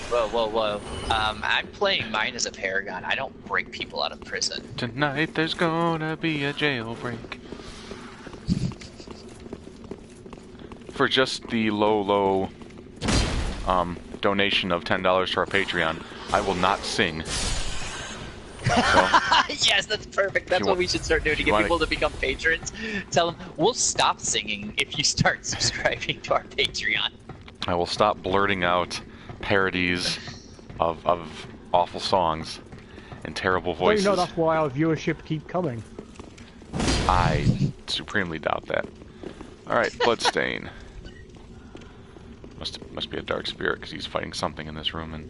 [SPEAKER 1] Whoa, whoa, whoa. I'm playing mine as a paragon. I don't break people out of prison.
[SPEAKER 2] Tonight there's gonna be a jailbreak. For just the low, donation of $10 to our Patreon, I will not sing. So,
[SPEAKER 1] yes, that's perfect. That's what we should start doing to get people to become patrons. Tell them, we'll stop singing if you start subscribing to our Patreon.
[SPEAKER 2] I will stop blurting out parodies of awful songs and terrible voices.
[SPEAKER 3] Well, you know that's why our viewership keep coming.
[SPEAKER 2] I supremely doubt that. Alright, Bloodstain. Must be a dark spirit because he's fighting something in this room and...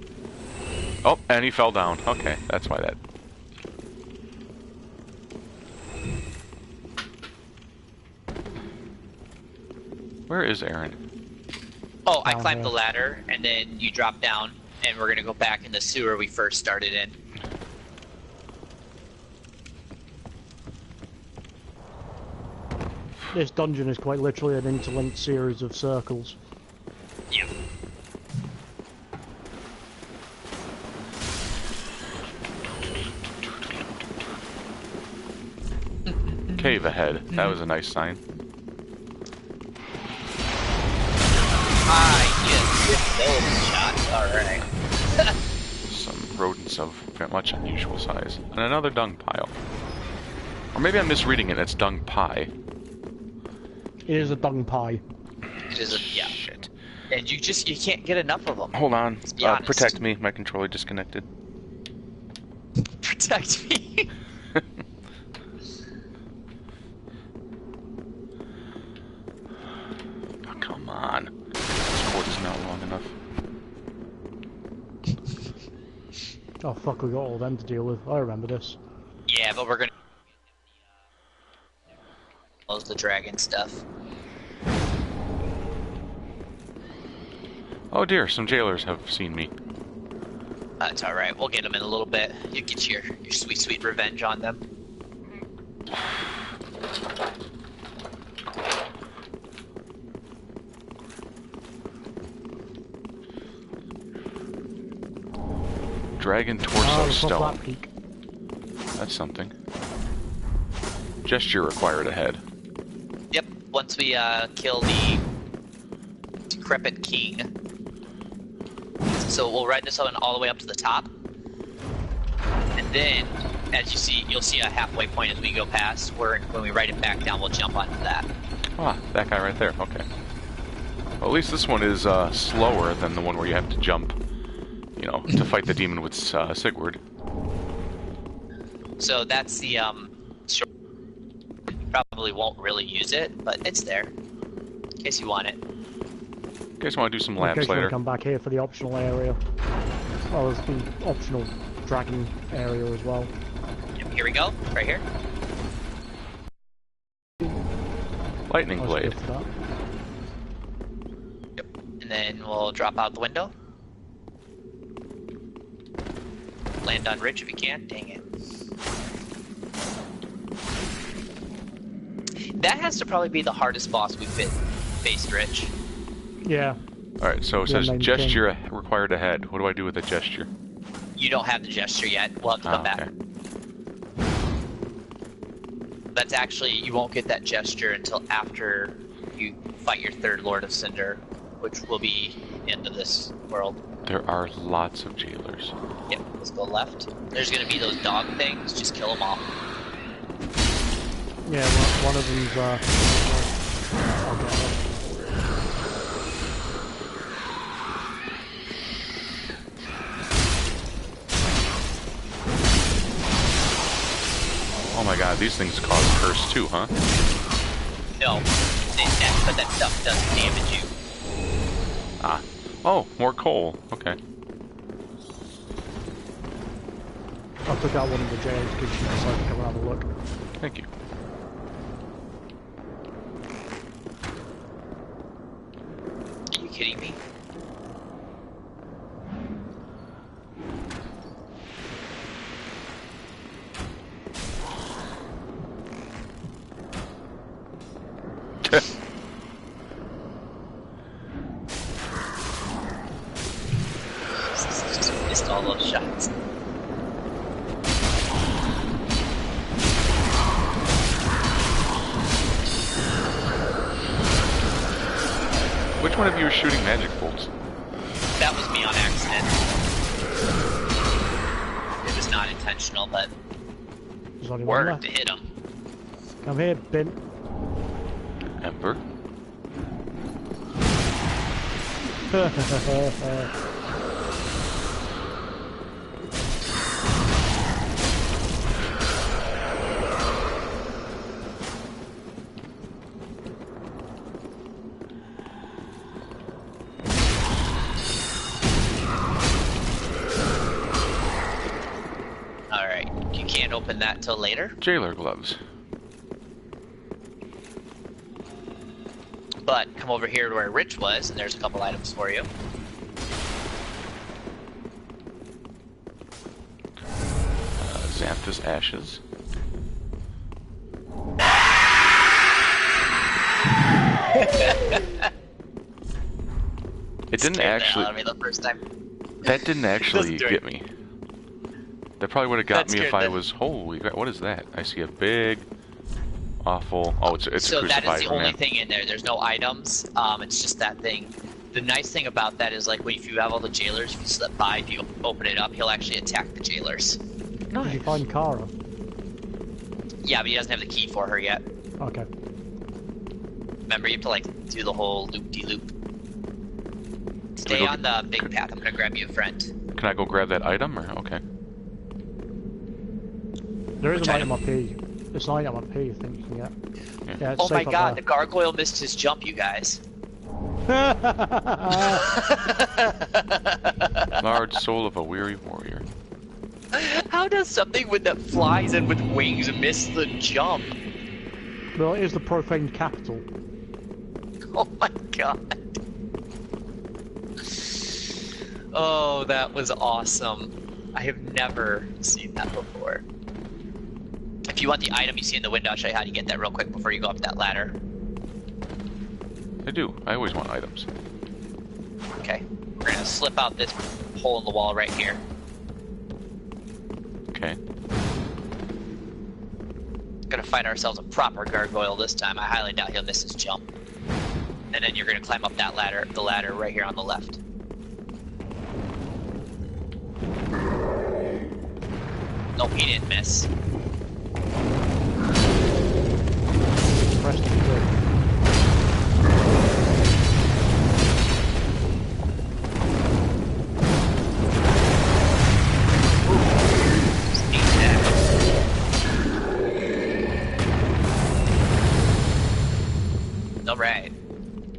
[SPEAKER 2] Oh, and he fell down. Okay, that's why that... Where is Aaron?
[SPEAKER 1] Oh, I climbed the ladder, and then you drop down, and we're gonna go back in the sewer we first started in.
[SPEAKER 3] This dungeon is quite literally an interlinked series of circles.
[SPEAKER 1] Yep.
[SPEAKER 2] Cave ahead. That was a nice sign.
[SPEAKER 1] Ah, yes, good shot. Alright.
[SPEAKER 2] Some rodents of much unusual size. And another dung pile. Or maybe I'm misreading it, it's dung pie.
[SPEAKER 3] It is a dung pie.
[SPEAKER 1] It is a, yeah.
[SPEAKER 2] Shit.
[SPEAKER 1] And you can't get enough of them.
[SPEAKER 2] Hold on.
[SPEAKER 1] Let's be honest.
[SPEAKER 2] Protect me. My controller disconnected.
[SPEAKER 1] Protect me.
[SPEAKER 2] Oh, come on. This cord is not long enough.
[SPEAKER 3] Oh fuck, we got all them to deal with. I remember this.
[SPEAKER 1] Yeah, but we're gonna close the dragon stuff.
[SPEAKER 2] Oh dear, some jailers have seen me.
[SPEAKER 1] That's alright, we'll get them in a little bit. You get your sweet, sweet revenge on them.
[SPEAKER 2] Dragon torso stone.
[SPEAKER 3] That peak.
[SPEAKER 2] That's something. Gesture required ahead.
[SPEAKER 1] Yep, once we kill the decrepit king. So we'll ride this one all the way up to the top. And Then, as you see, you'll see a halfway point as we go past. Where when we write it back down, we'll jump onto that.
[SPEAKER 2] Ah, that guy right there. Okay. Well, at least this one is slower than the one where you have to jump, you know, to fight the demon with Sigurd.
[SPEAKER 1] So that's the short. You probably won't really use it, but it's there in case you want it.
[SPEAKER 2] You guys want to do some laps later?
[SPEAKER 3] Come back here for the optional area. Oh, there's the optional dragon area as well.
[SPEAKER 1] Yep, here we go, right here.
[SPEAKER 2] Lightning blade.
[SPEAKER 1] Yep, and then we'll drop out the window. Land on Rich if you can. Dang it. That has to probably be the hardest boss we've faced, Rich.
[SPEAKER 3] Yeah.
[SPEAKER 2] Alright, so it says gesture required ahead. What do I do with the gesture?
[SPEAKER 1] You don't have the gesture yet. We'll have to come back. That's actually, you won't get that gesture until after you fight your third Lord of Cinder, which will be the end of this world.
[SPEAKER 2] There are lots of jailers.
[SPEAKER 1] Yep, let's go left. There's gonna be those dog things, just kill them all.
[SPEAKER 3] Yeah, one of them's, I'll get it.
[SPEAKER 2] Oh my god, these things cause curse too, huh?
[SPEAKER 1] No, but that stuff does damage you.
[SPEAKER 2] Ah. Oh, more coal. Okay.
[SPEAKER 3] I took out one of the jails because she decided to come and have a look.
[SPEAKER 2] Thank you.
[SPEAKER 1] Are you kidding me? Just missed all those shots.
[SPEAKER 2] Which one of you is shooting magic bolts?
[SPEAKER 1] That was me on accident. It was not intentional, but worked to hit him.
[SPEAKER 3] Come here, Ben.
[SPEAKER 2] Ember.
[SPEAKER 1] Alright, you can't open that till later.
[SPEAKER 2] Jailer gloves.
[SPEAKER 1] But come over here to where Rich was, and there's a couple items for you.
[SPEAKER 2] Xanthus ashes. It didn't actually.
[SPEAKER 1] Out of me the first time.
[SPEAKER 2] That didn't actually get me. That probably would have got me if I
[SPEAKER 1] then.
[SPEAKER 2] was. Holy crap! What is that? I see a big, awful. Oh, it's
[SPEAKER 1] so
[SPEAKER 2] a
[SPEAKER 1] that is the only
[SPEAKER 2] man.
[SPEAKER 1] thing in there. There's no items. It's just that thing. The nice thing about that is, like, if you have all the jailers, if you slip by, if you open it up, he'll actually attack the jailers.
[SPEAKER 3] Did you find Kara?
[SPEAKER 1] Yeah, but he doesn't have the key for her yet.
[SPEAKER 3] Okay.
[SPEAKER 1] Remember, you have to, like, do the whole loop-de-loop. Stay on the big path. I'm gonna grab you a friend.
[SPEAKER 2] Can I go grab that item, or okay?
[SPEAKER 3] There is an item up here. There's an item up here you think you can get. Yeah, it's
[SPEAKER 1] Oh my
[SPEAKER 3] safe up
[SPEAKER 1] god,
[SPEAKER 3] there.
[SPEAKER 1] the gargoyle missed his jump, you guys.
[SPEAKER 2] Large soul of a weary warrior.
[SPEAKER 1] How does something that flies and with wings miss the jump?
[SPEAKER 3] Well, it is the profaned capital.
[SPEAKER 1] Oh my god. Oh, that was awesome. I have never seen that before. If you want the item you see in the window, I'll show you how to get that real quick before you go up that ladder.
[SPEAKER 2] I do. I always want items.
[SPEAKER 1] Okay. We're gonna slip out this hole in the wall right here.
[SPEAKER 2] Okay.
[SPEAKER 1] Gonna find ourselves a proper gargoyle this time. I highly doubt he'll miss his jump. And then you're gonna climb up that ladder, the ladder right here on the left. Nope, he didn't miss.
[SPEAKER 3] Press the button.
[SPEAKER 1] Alright.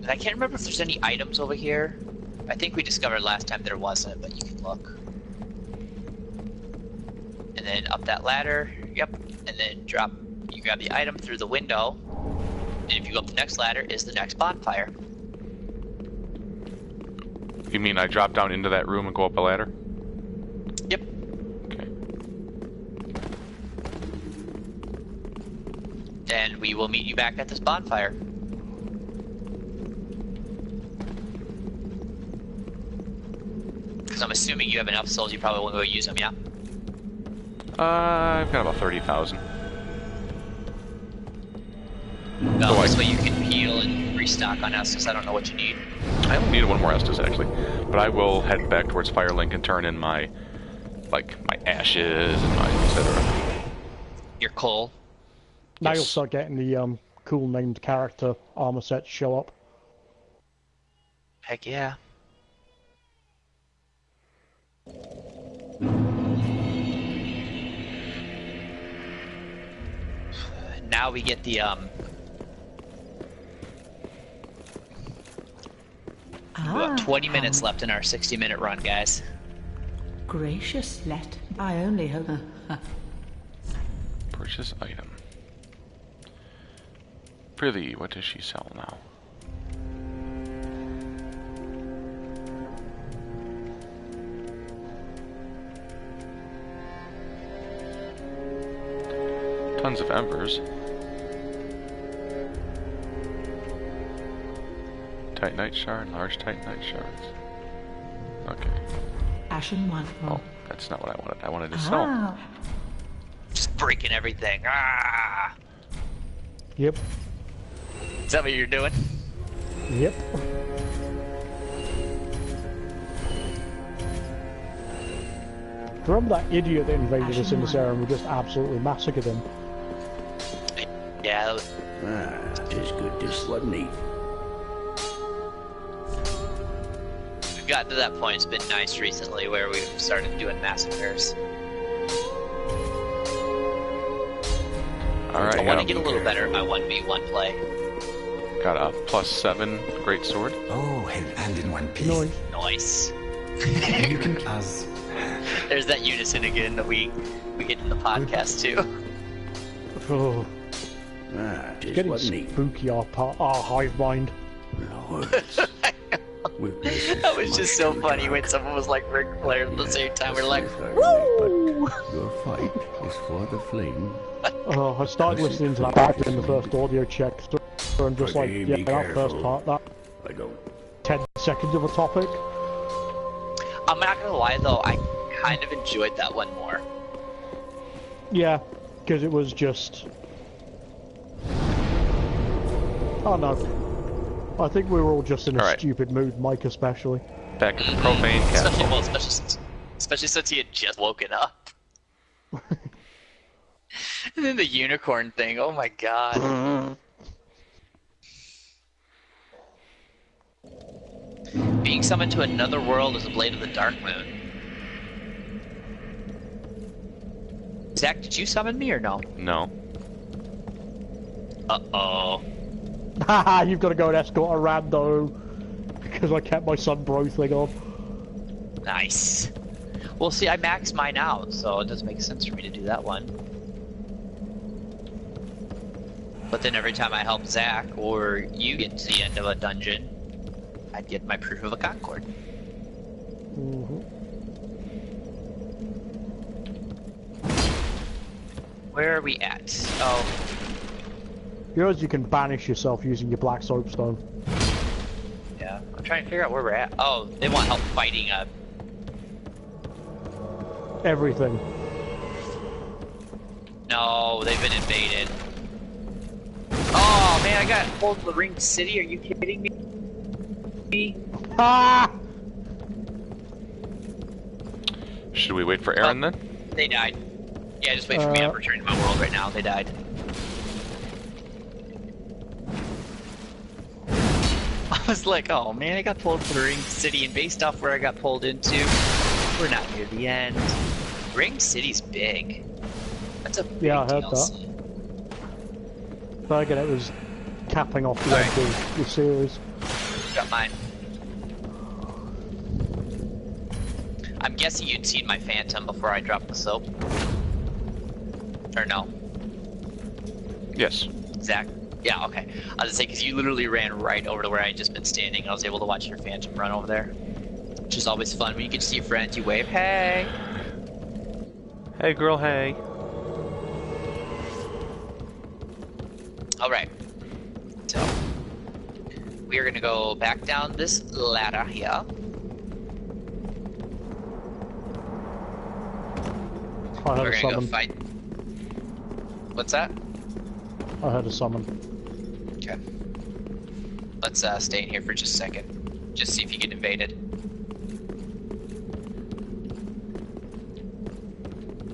[SPEAKER 1] I can't remember if there's any items over here. I think we discovered last time there wasn't, but you can look. And then up that ladder, yep, and then drop, you grab the item through the window, and if you go up the next ladder is the next bonfire.
[SPEAKER 2] You mean I drop down into that room and go up a ladder?
[SPEAKER 1] Yep.
[SPEAKER 2] Okay.
[SPEAKER 1] And we will meet you back at this bonfire. Because I'm assuming you have enough souls, you probably won't go use them, yeah?
[SPEAKER 2] I've got about 30,000.
[SPEAKER 1] No, this way you can heal and restock on Estus. I don't know what you need.
[SPEAKER 2] I only need one more Estus actually, but I will head back towards Firelink and turn in my, like, my ashes and my etc.
[SPEAKER 1] Your coal.
[SPEAKER 3] Now
[SPEAKER 2] Yes.
[SPEAKER 3] you'll start getting the cool named character armor sets show up.
[SPEAKER 1] Heck yeah. Now we get the we have 20 minutes left in our 60-minute run, guys.
[SPEAKER 6] Gracious let, I only hope.
[SPEAKER 2] Purchase item. Prithee, what does she sell now? Tons of embers. Titanite shard, large Titanite shards. Okay.
[SPEAKER 6] Ashen one.
[SPEAKER 2] Oh, that's not what I wanted. I wanted to sell.
[SPEAKER 6] Ah,
[SPEAKER 1] Just breaking everything. Ah!
[SPEAKER 3] Yep.
[SPEAKER 1] Is that what you're doing?
[SPEAKER 3] Yep. Remember that idiot that invaded us in this area and we just absolutely massacred him?
[SPEAKER 1] Yeah, that was...
[SPEAKER 4] Tis good to sludney.
[SPEAKER 1] We've gotten to that point. It's been nice recently where we've started doing massacres.
[SPEAKER 2] Alright,
[SPEAKER 1] I want to get a little better at my 1v1 play.
[SPEAKER 2] got a +7 great sword.
[SPEAKER 7] Oh, and in one piece.
[SPEAKER 3] Nice.
[SPEAKER 1] Nice.
[SPEAKER 7] You can as
[SPEAKER 1] There's that unison again that we get in the podcast too.
[SPEAKER 3] Oh,
[SPEAKER 4] Tis
[SPEAKER 3] getting
[SPEAKER 4] sludney.
[SPEAKER 3] spooky, our hive mind.
[SPEAKER 1] That was just so funny when someone was like Ric Flair at the same time. We're like,
[SPEAKER 4] Woo! Your fight is for the flame.
[SPEAKER 3] I started listening to that back in the first audio check, so I'm just like,
[SPEAKER 4] Okay,
[SPEAKER 3] yeah,
[SPEAKER 4] be
[SPEAKER 3] that first
[SPEAKER 4] careful.
[SPEAKER 3] part, that
[SPEAKER 4] I don't.
[SPEAKER 3] 10 seconds of a topic.
[SPEAKER 1] I'm not gonna lie though, I kind of enjoyed that one more.
[SPEAKER 3] Yeah, because it was just... Oh no. I think we were all just in a
[SPEAKER 2] Alright.
[SPEAKER 3] stupid mood, Mike especially.
[SPEAKER 2] Back at the profane
[SPEAKER 1] Especially,
[SPEAKER 2] castle.
[SPEAKER 1] well, especially since he had just woken up. And then the unicorn thing, oh my god. Being summoned to another world as a blade of the dark moon. Zach, did you summon me or no?
[SPEAKER 2] No.
[SPEAKER 1] Uh-oh.
[SPEAKER 3] Haha, you've got to go and escort a rando. Because I kept my Sunbro thing on.
[SPEAKER 1] Nice. Well, see, I maxed mine out, so it doesn't make sense for me to do that one. But then every time I help Zach, or you get to the end of a dungeon, I'd get my proof of a Concord. Where are we at? Oh,
[SPEAKER 3] You realize you can banish yourself using your black soapstone.
[SPEAKER 1] yeah. I'm trying to figure out where we're at. Oh, they want help fighting a...
[SPEAKER 3] Everything.
[SPEAKER 1] No, they've been invaded. Oh, man, I got hold of the ringed city. Are you kidding me?
[SPEAKER 3] Ah!
[SPEAKER 2] Should we wait for Aaron then?
[SPEAKER 1] They died. Yeah, just wait for me. I'm returning to my world right now. They died. I was like, oh man, I got pulled for the Ring City and based off where I got pulled into, we're not near the end. Ring City's big. That's a big
[SPEAKER 3] Yeah, I heard
[SPEAKER 1] DLC.
[SPEAKER 3] that. But again, it was capping off the end of the series.
[SPEAKER 1] Got mine. I'm guessing you'd seen my Phantom before I dropped the soap. Or no?
[SPEAKER 2] Yes.
[SPEAKER 1] Zach? Yeah, okay. I was gonna say, because you literally ran right over to where I had just been standing, and I was able to watch your Phantom run over there. Which is always fun. When you get to see friends, you wave, hey!
[SPEAKER 2] Hey, girl, hey.
[SPEAKER 1] Alright. So, we are gonna go back down this ladder here.
[SPEAKER 3] I heard
[SPEAKER 1] We're
[SPEAKER 3] a
[SPEAKER 1] gonna go
[SPEAKER 3] summon.
[SPEAKER 1] fight. What's that?
[SPEAKER 3] I heard a summon.
[SPEAKER 1] Okay. Let's stay in here for just a second. Just see if you get invaded.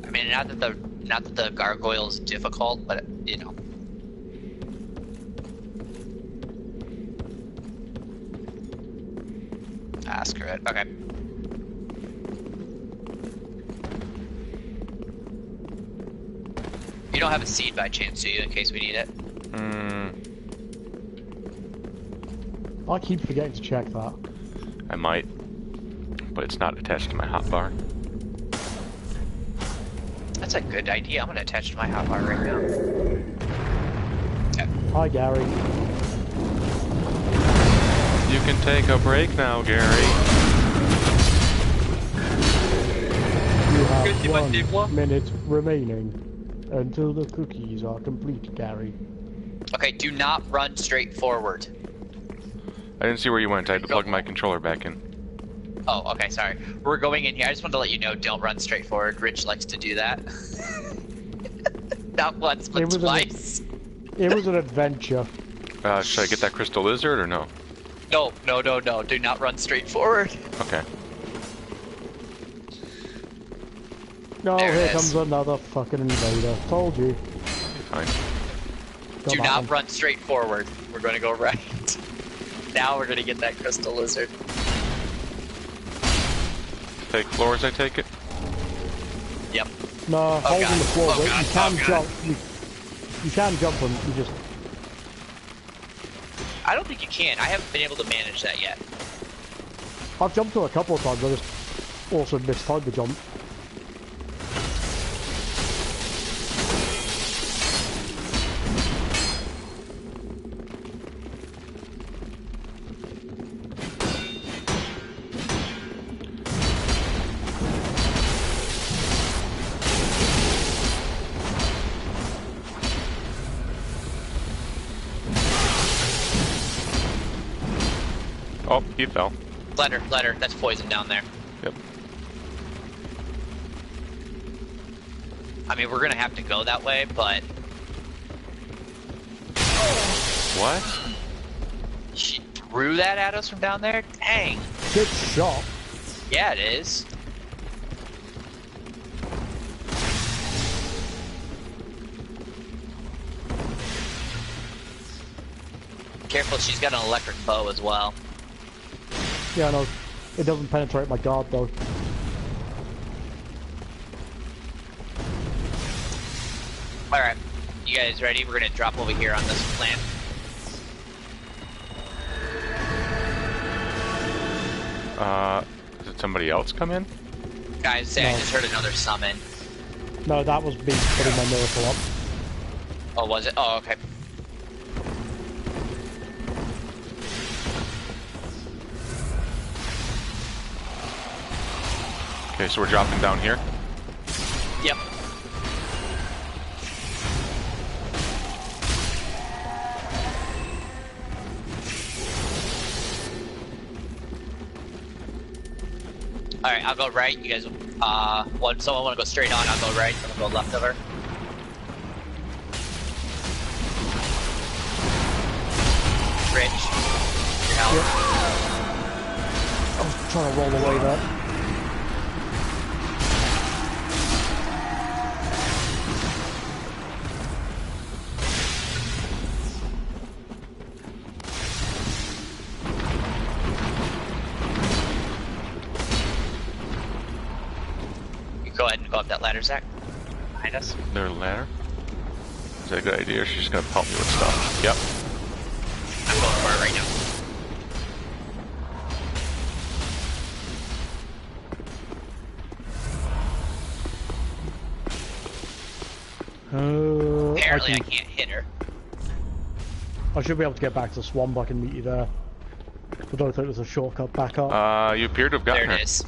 [SPEAKER 1] I mean, not that the gargoyle is difficult, but you know. Ah, screw it. Okay. You don't have a seed by chance, do you, in case we need it?
[SPEAKER 3] I keep forgetting to check that.
[SPEAKER 2] I might, but it's not attached to my hotbar.
[SPEAKER 1] That's a good idea. I'm gonna attach to my hotbar right now. Okay.
[SPEAKER 3] Hi, Gary.
[SPEAKER 2] You can take a break now, Gary.
[SPEAKER 3] You have
[SPEAKER 1] Good, you
[SPEAKER 3] 1 minute remaining until the cookies are complete, Gary.
[SPEAKER 1] Okay, do not run straight forward.
[SPEAKER 2] I didn't see where you went. I had to plug my controller back in.
[SPEAKER 1] Oh, okay, sorry. We're going in here. I just wanted to let you know, don't run straight forward. Rich likes to do that. Not once, but twice.
[SPEAKER 3] It was an adventure.
[SPEAKER 2] Should I get that crystal lizard or no?
[SPEAKER 1] No. Do not run straight forward.
[SPEAKER 2] Okay.
[SPEAKER 3] No,
[SPEAKER 1] There it
[SPEAKER 3] here
[SPEAKER 1] is.
[SPEAKER 3] comes another fucking invader. Told you.
[SPEAKER 2] Fine.
[SPEAKER 1] Do not run straight forward. We're going to go right. Now we're going to get that crystal lizard.
[SPEAKER 2] Take floors, I take it?
[SPEAKER 1] Yep.
[SPEAKER 3] No, holding
[SPEAKER 1] God.
[SPEAKER 3] the floor,
[SPEAKER 1] Oh,
[SPEAKER 3] but
[SPEAKER 1] God.
[SPEAKER 3] you can
[SPEAKER 1] Oh, God.
[SPEAKER 3] jump. You can jump them. You just.
[SPEAKER 1] I don't think you can. I haven't been able to manage that yet.
[SPEAKER 3] I've jumped to a couple of times. I just also mistimed the jump.
[SPEAKER 2] Oh, he fell.
[SPEAKER 1] Letter. That's poison down there.
[SPEAKER 2] Yep.
[SPEAKER 1] I mean, we're going to have to go that way, but...
[SPEAKER 2] What?
[SPEAKER 1] She threw that at us from down there? Dang.
[SPEAKER 3] Good shot.
[SPEAKER 1] Yeah, it is. Careful, she's got an electric bow as well.
[SPEAKER 3] Yeah, no, it doesn't penetrate my guard though.
[SPEAKER 1] Alright, you guys ready? We're gonna drop over here on this plant.
[SPEAKER 2] Did somebody else come in?
[SPEAKER 1] Guys, say I
[SPEAKER 3] No.
[SPEAKER 1] just heard another summon.
[SPEAKER 3] No, that was me putting my miracle up.
[SPEAKER 1] Oh, was it? Oh, okay.
[SPEAKER 2] Okay, so we're dropping down here.
[SPEAKER 1] Yep. Alright, I'll go right. You guys, someone wanna go straight on, I'll go right, someone go left of her. Rich. Your health.
[SPEAKER 3] I was trying to roll away there.
[SPEAKER 1] Go up that ladder, Zach. Behind us.
[SPEAKER 2] Their ladder? Is that a good idea, or she's just gonna pump me with stuff? Yep.
[SPEAKER 1] I'm going for it right now. Apparently I can't hit her.
[SPEAKER 3] I should be able to get back to the swamp. I can meet you there. I don't think there's a shortcut back up.
[SPEAKER 2] You appear to have gotten
[SPEAKER 1] there
[SPEAKER 2] her.
[SPEAKER 1] It is.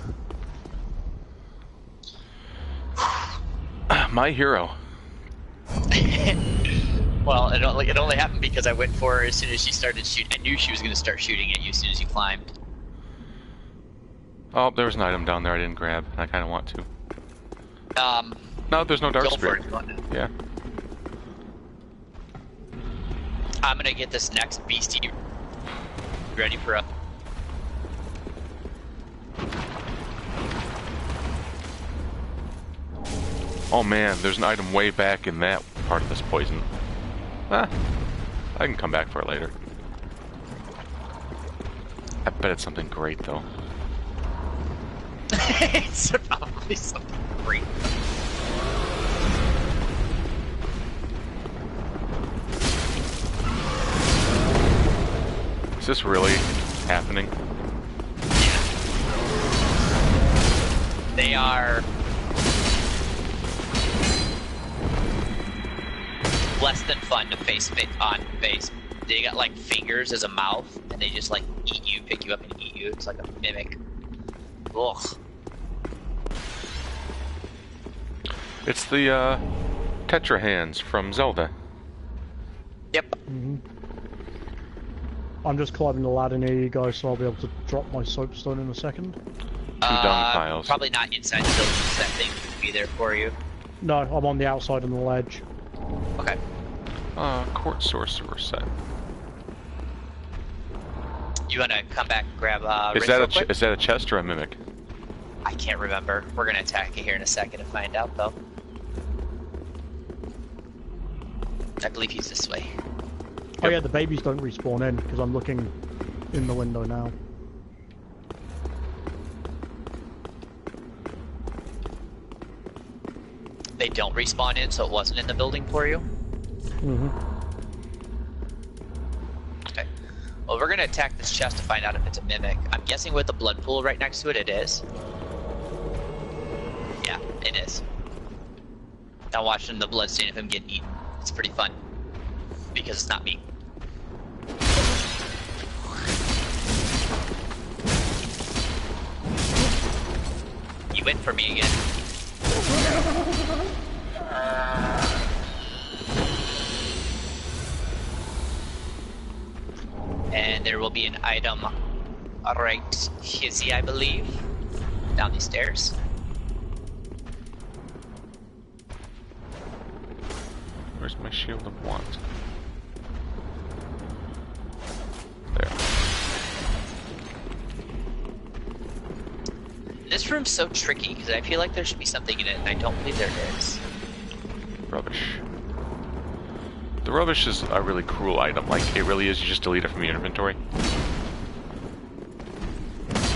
[SPEAKER 2] My hero.
[SPEAKER 1] Well, it only happened because I went for her as soon as she started shooting. I knew she was going to start shooting at you as soon as you climbed.
[SPEAKER 2] Oh, there was an item down there I didn't grab. I kind of want to. No, there's no dark spirit. Yeah.
[SPEAKER 1] I'm gonna get this next beastie ready for a.
[SPEAKER 2] Oh man, there's an item way back in that part of this poison. Ah, I can come back for it later. I bet it's something great though.
[SPEAKER 1] It's probably something great.
[SPEAKER 2] Is this really happening?
[SPEAKER 1] Yeah. They are less than fun to face on face. They got like fingers as a mouth, and they just like eat you, pick you up, and eat you. It's like a mimic. Ugh.
[SPEAKER 2] It's the Tetra hands from Zelda.
[SPEAKER 1] Yep.
[SPEAKER 3] Mm-hmm. I'm just climbing the ladder near you guys, so I'll be able to drop my soapstone in a second.
[SPEAKER 2] Two dung piles.
[SPEAKER 1] Probably not inside the building, so that thing will be there for you.
[SPEAKER 3] No, I'm on the outside on the ledge.
[SPEAKER 1] Okay.
[SPEAKER 2] Court sorcerer set.
[SPEAKER 1] You wanna come back and grab
[SPEAKER 2] Is that a chest or a mimic?
[SPEAKER 1] I can't remember. We're gonna attack it here in a second to find out, though. I believe he's this way.
[SPEAKER 3] Oh yeah, the babies don't respawn in, because I'm looking in the window now.
[SPEAKER 1] They don't respawn in, so it wasn't in the building for you?
[SPEAKER 3] Mm-hmm.
[SPEAKER 1] Okay. Well, we're gonna attack this chest to find out if it's a mimic. I'm guessing with the blood pool right next to it, it is. Yeah, it is. Now watching the blood stain of him getting eaten. It's pretty fun. Because it's not me. You went for me again. And there will be an item right here, I believe, down these stairs.
[SPEAKER 2] Where's my shield of want? There.
[SPEAKER 1] This room's so tricky because I feel like there should be something in it, and I don't believe there is.
[SPEAKER 2] Rubbish. The rubbish is a really cruel item. Like, it really is. You just delete it from your inventory.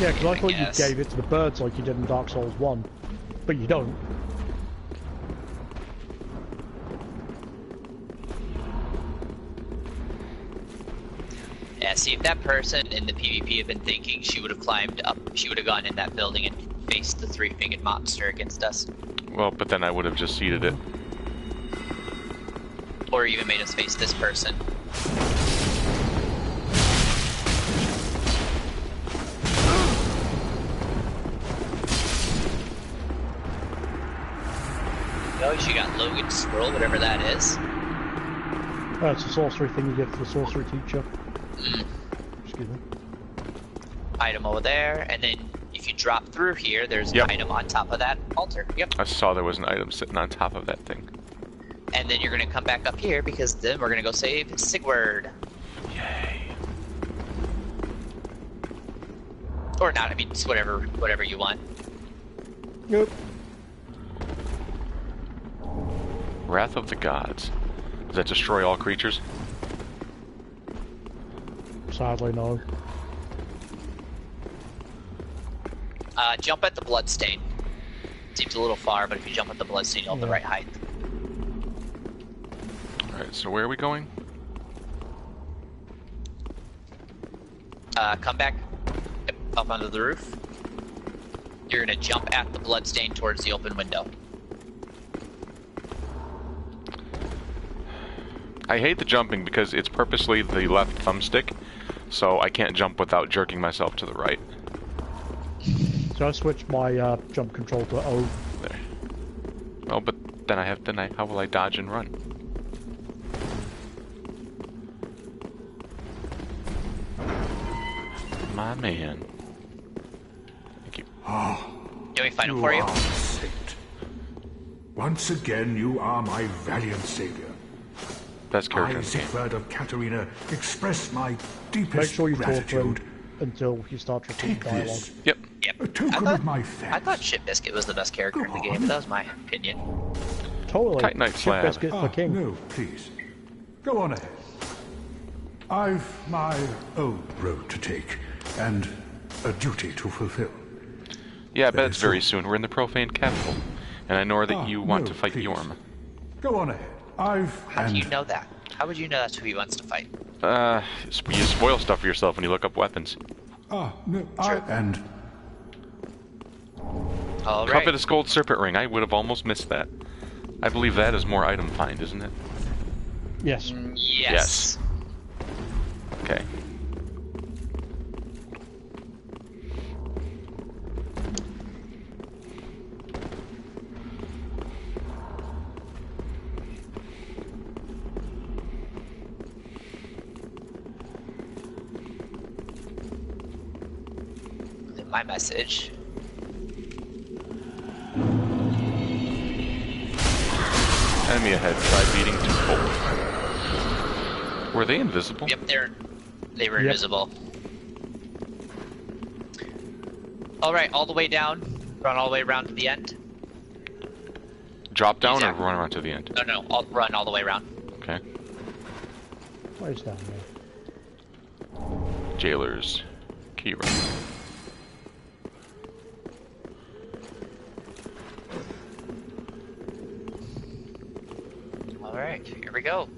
[SPEAKER 3] Yeah, because I thought
[SPEAKER 1] guess.
[SPEAKER 3] you gave it to the birds like you did in Dark Souls 1. But you don't.
[SPEAKER 1] Yeah, see, if that person in the PvP had been thinking, she would have climbed up, she would have gone in that building and faced the three-fingered monster against us.
[SPEAKER 2] Well, but then I would have just seeded it.
[SPEAKER 1] Or even made us face this person. Oh, she got Logan's scroll, whatever that is.
[SPEAKER 3] It's a sorcery thing you get to the sorcery teacher. Excuse me.
[SPEAKER 1] Item over there, and then if you drop through here, there's an item on top of that altar. Yep.
[SPEAKER 2] I saw there was an item sitting on top of that thing.
[SPEAKER 1] And then you're gonna come back up here because then we're gonna go save Sigurd.
[SPEAKER 2] Yay.
[SPEAKER 1] Or not, I mean, it's whatever you want.
[SPEAKER 3] Yep.
[SPEAKER 2] Wrath of the Gods. Does that destroy all creatures?
[SPEAKER 3] Sadly, no.
[SPEAKER 1] Jump at the bloodstain. Seems a little far, but if you jump at the bloodstain, you'll have the right height.
[SPEAKER 2] Alright, so where are we going?
[SPEAKER 1] Come back up onto the roof. You're gonna jump at the bloodstain towards the open window.
[SPEAKER 2] I hate the jumping because it's purposely the left thumbstick, so I can't jump without jerking myself to the right.
[SPEAKER 3] So I switched my jump control to O.
[SPEAKER 2] There. Well, but then how will I dodge and run? My man. Thank you.
[SPEAKER 1] Do we find him for you?
[SPEAKER 8] Are a saint. Once again, you are my valiant savior.
[SPEAKER 2] Best character
[SPEAKER 8] I,
[SPEAKER 2] in the game.
[SPEAKER 8] Siegfried of Katarina, express my deepest
[SPEAKER 3] Make sure you talk to
[SPEAKER 8] gratitude.
[SPEAKER 3] him until he starts repeating
[SPEAKER 8] Take
[SPEAKER 3] dialogue.
[SPEAKER 8] this,
[SPEAKER 2] Yep.
[SPEAKER 8] a token of my thanks.
[SPEAKER 1] I thought Ship Biscuit was the best character in the game, but that was my opinion.
[SPEAKER 3] Totally.
[SPEAKER 2] Titanite
[SPEAKER 3] Ship
[SPEAKER 2] slab.
[SPEAKER 3] Biscuit for king.
[SPEAKER 8] No, please. Go on ahead. I've my own road to take, and a duty to fulfill.
[SPEAKER 2] Yeah, I bet
[SPEAKER 8] Very
[SPEAKER 2] it's very
[SPEAKER 8] soon.
[SPEAKER 2] soon. We're in the profane capital, and I know that you want
[SPEAKER 8] no,
[SPEAKER 2] to fight
[SPEAKER 8] please.
[SPEAKER 2] Yorm.
[SPEAKER 8] Go on ahead.
[SPEAKER 1] How do you know that? How would you know that's who he wants to fight?
[SPEAKER 2] You spoil stuff for yourself when you look up weapons.
[SPEAKER 8] No,
[SPEAKER 1] Sure.
[SPEAKER 8] and
[SPEAKER 1] All right.
[SPEAKER 2] Covetous gold serpent ring. I would have almost missed that. I believe that is more item find, isn't it?
[SPEAKER 3] Yes.
[SPEAKER 1] Yes.
[SPEAKER 2] Okay.
[SPEAKER 1] My message.
[SPEAKER 2] Enemy ahead. Try beating to cold. Were they invisible?
[SPEAKER 1] Yep, they were invisible. All right, all the way down. Run all the way around to the end.
[SPEAKER 2] Drop down
[SPEAKER 1] Exactly.
[SPEAKER 2] or run around to the end?
[SPEAKER 1] No, I'll run all the way around.
[SPEAKER 2] Okay.
[SPEAKER 3] What is down there?
[SPEAKER 2] Jailers. Kira.
[SPEAKER 1] All right, here we go.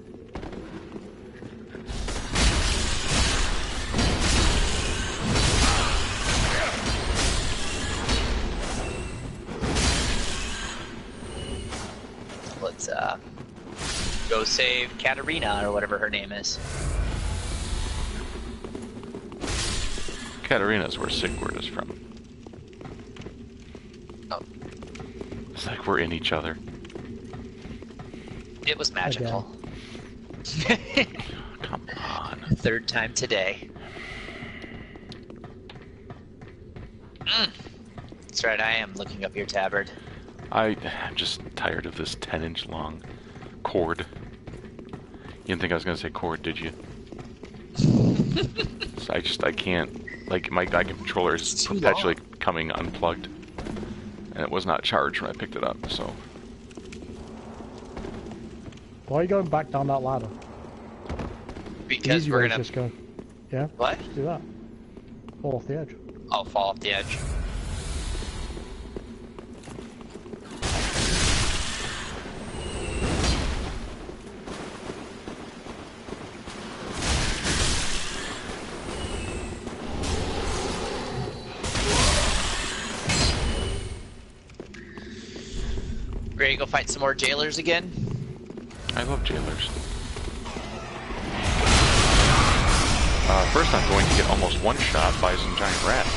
[SPEAKER 1] Let's go save Katarina or whatever her name is.
[SPEAKER 2] Katarina's where Sigurd is from.
[SPEAKER 1] Oh,
[SPEAKER 2] It's like we're in each other.
[SPEAKER 1] it was magical.
[SPEAKER 2] Come on.
[SPEAKER 1] Third time today. That's right, I am looking up your tabard.
[SPEAKER 2] I'm just tired of this 10-inch long cord. You didn't think I was going to say cord, did you? So I can't. Like, my controller is perpetually coming unplugged. And it was not charged when I picked it up, so.
[SPEAKER 3] Why are you going back down that ladder?
[SPEAKER 1] Because
[SPEAKER 3] Easy
[SPEAKER 1] we're
[SPEAKER 3] way
[SPEAKER 1] gonna.
[SPEAKER 3] just go. Yeah?
[SPEAKER 1] What?
[SPEAKER 3] Do that. Fall off the edge.
[SPEAKER 1] I'll fall off the edge. Ready to go fight some more jailers again?
[SPEAKER 2] I love jailers. First I'm going to get almost one-shot by some giant rat.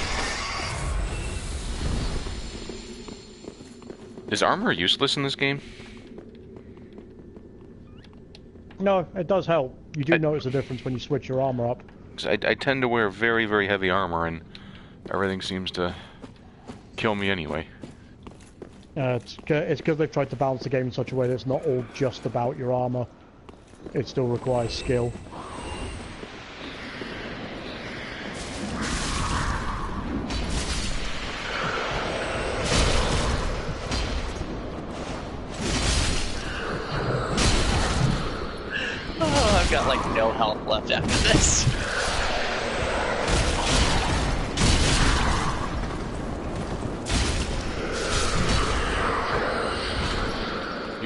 [SPEAKER 2] Is armor useless in this game?
[SPEAKER 3] No, it does help. You do notice a difference when you switch your armor up.
[SPEAKER 2] 'Cause I tend to wear very, very heavy armor, and everything seems to kill me anyway.
[SPEAKER 3] It's because they've tried to balance the game in such a way that it's not all just about your armor. It still requires skill.
[SPEAKER 1] Oh, I've got like no health left after this.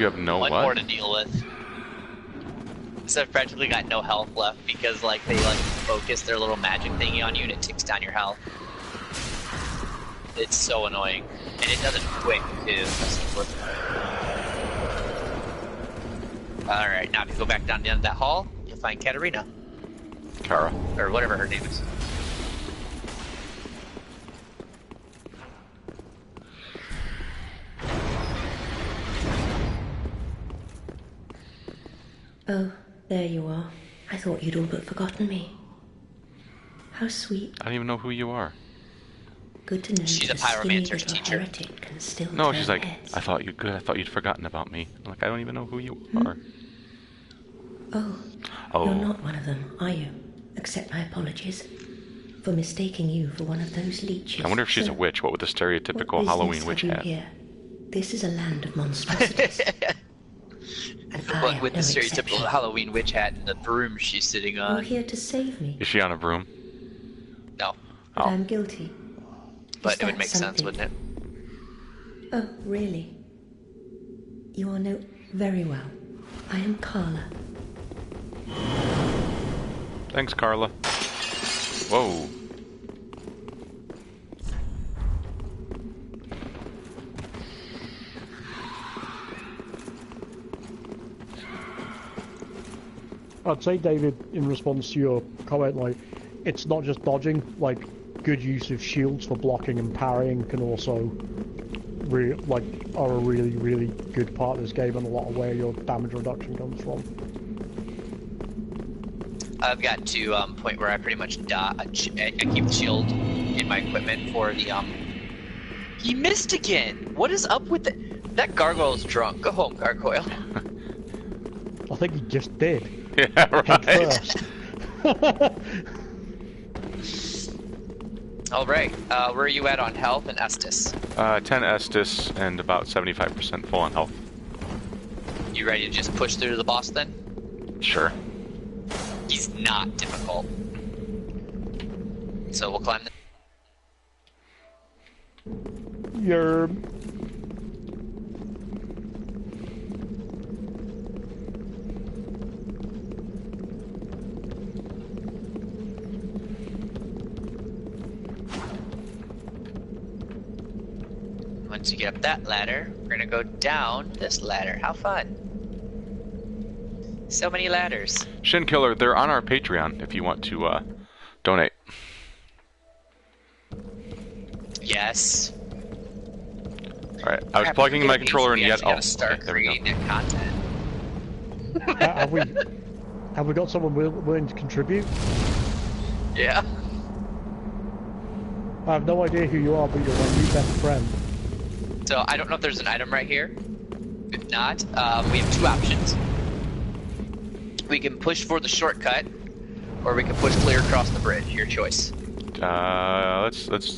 [SPEAKER 2] You have no
[SPEAKER 1] one
[SPEAKER 2] what?
[SPEAKER 1] more to deal with. So I've practically got no health left because like they like focus their little magic thingy on you and it ticks down your health. It's so annoying. And it does it quick too. Alright, now if you go back down the end of that hall, you'll find Katarina.
[SPEAKER 2] Kara.
[SPEAKER 1] Or whatever her name is.
[SPEAKER 5] Oh, there you are. I thought you'd all but forgotten me. How sweet.
[SPEAKER 2] I don't even know who you are.
[SPEAKER 5] Good to know.
[SPEAKER 1] She's a
[SPEAKER 5] that skinny
[SPEAKER 1] pyromancer's
[SPEAKER 5] little
[SPEAKER 1] teacher.
[SPEAKER 5] heretic can still
[SPEAKER 2] No,
[SPEAKER 5] turn
[SPEAKER 2] she's like,
[SPEAKER 5] heads.
[SPEAKER 2] I thought you'd forgotten about me. I'm like, I don't even know who you are.
[SPEAKER 5] Oh,
[SPEAKER 2] Oh.
[SPEAKER 5] you're not one of them, are you? Accept my apologies for mistaking you for one of those leeches.
[SPEAKER 2] I wonder if she's
[SPEAKER 5] So,
[SPEAKER 2] a witch. What would the
[SPEAKER 5] what
[SPEAKER 2] stereotypical
[SPEAKER 5] business
[SPEAKER 2] Halloween witch
[SPEAKER 5] have you
[SPEAKER 2] have?
[SPEAKER 5] here? This is a land of monstrosities. And I
[SPEAKER 1] But
[SPEAKER 5] am
[SPEAKER 1] with
[SPEAKER 5] no
[SPEAKER 1] the stereotypical
[SPEAKER 5] exception.
[SPEAKER 1] Halloween witch hat and the broom she's sitting
[SPEAKER 5] You're
[SPEAKER 1] on.
[SPEAKER 5] here to save me,
[SPEAKER 2] Is she on a broom?
[SPEAKER 1] No,
[SPEAKER 5] but
[SPEAKER 2] Oh.
[SPEAKER 5] I'm guilty.
[SPEAKER 1] but
[SPEAKER 5] Is
[SPEAKER 1] it would
[SPEAKER 5] that
[SPEAKER 1] make sense,
[SPEAKER 5] something?
[SPEAKER 1] wouldn't it?
[SPEAKER 5] Oh, really? You all know very well. I am Carla.
[SPEAKER 2] Thanks, Carla. Whoa.
[SPEAKER 3] I'd say, David, in response to your comment, like, it's not just dodging, like, good use of shields for blocking and parrying can also, are a really, really good part of this game and a lot of where your damage reduction comes from.
[SPEAKER 1] I've got to point where I pretty much dodge. I keep the shield in my equipment for the He missed again. What is up with that gargoyle's drunk? Go home, gargoyle.
[SPEAKER 3] I think he just did.
[SPEAKER 2] Yeah,
[SPEAKER 3] Head
[SPEAKER 2] right.
[SPEAKER 3] first.
[SPEAKER 1] All right, where are you at on health and Estus?
[SPEAKER 2] 10 Estus and about 75% full on health.
[SPEAKER 1] You ready to just push through to the boss then?
[SPEAKER 2] Sure.
[SPEAKER 1] He's not difficult. So we'll climb the...
[SPEAKER 3] You're...
[SPEAKER 1] Once you get up that ladder, we're gonna go down this ladder. How fun. So many ladders.
[SPEAKER 2] Shin Killer, they're on our Patreon if you want to donate.
[SPEAKER 1] Yes.
[SPEAKER 2] Alright, I was
[SPEAKER 1] Crap,
[SPEAKER 2] plugging my
[SPEAKER 1] it means
[SPEAKER 2] controller
[SPEAKER 1] we
[SPEAKER 2] and yet...
[SPEAKER 1] actually
[SPEAKER 2] Oh,
[SPEAKER 1] gotta start
[SPEAKER 2] okay, there we go.
[SPEAKER 1] creating that content.
[SPEAKER 3] have we got someone willing to contribute?
[SPEAKER 1] Yeah.
[SPEAKER 3] I have no idea who you are, but you're my new best friend.
[SPEAKER 1] So I don't know if there's an item right here. If not, we have two options. We can push for the shortcut, or we can push clear across the bridge. Your choice.
[SPEAKER 2] Let's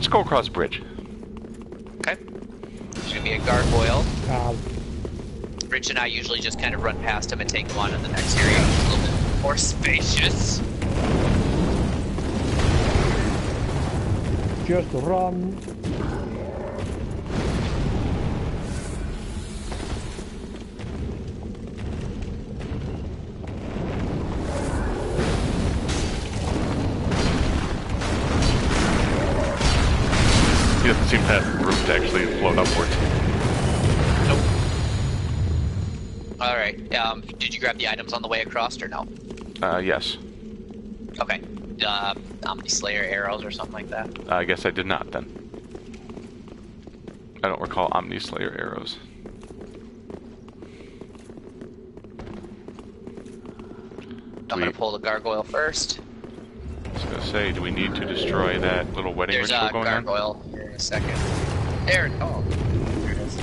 [SPEAKER 2] go across the bridge.
[SPEAKER 1] Okay. There's gonna be a gargoyle.
[SPEAKER 3] Um,
[SPEAKER 1] Rich and I usually just kind of run past him and take him on to the next area, which is a little bit more spacious.
[SPEAKER 3] just run.
[SPEAKER 2] He doesn't seem to have room to actually float upwards.
[SPEAKER 1] Nope. Alright, did you grab the items on the way across or no?
[SPEAKER 2] Yes.
[SPEAKER 1] Okay. Omni Slayer arrows or something like that?
[SPEAKER 2] I guess I did not then. I don't recall Omni Slayer arrows.
[SPEAKER 1] I'm gonna pull the gargoyle first.
[SPEAKER 2] I was gonna say, do we need to destroy that little wedding
[SPEAKER 1] There's
[SPEAKER 2] ritual
[SPEAKER 1] a
[SPEAKER 2] going on?
[SPEAKER 1] gargoyle here in a second. There, oh. There it is.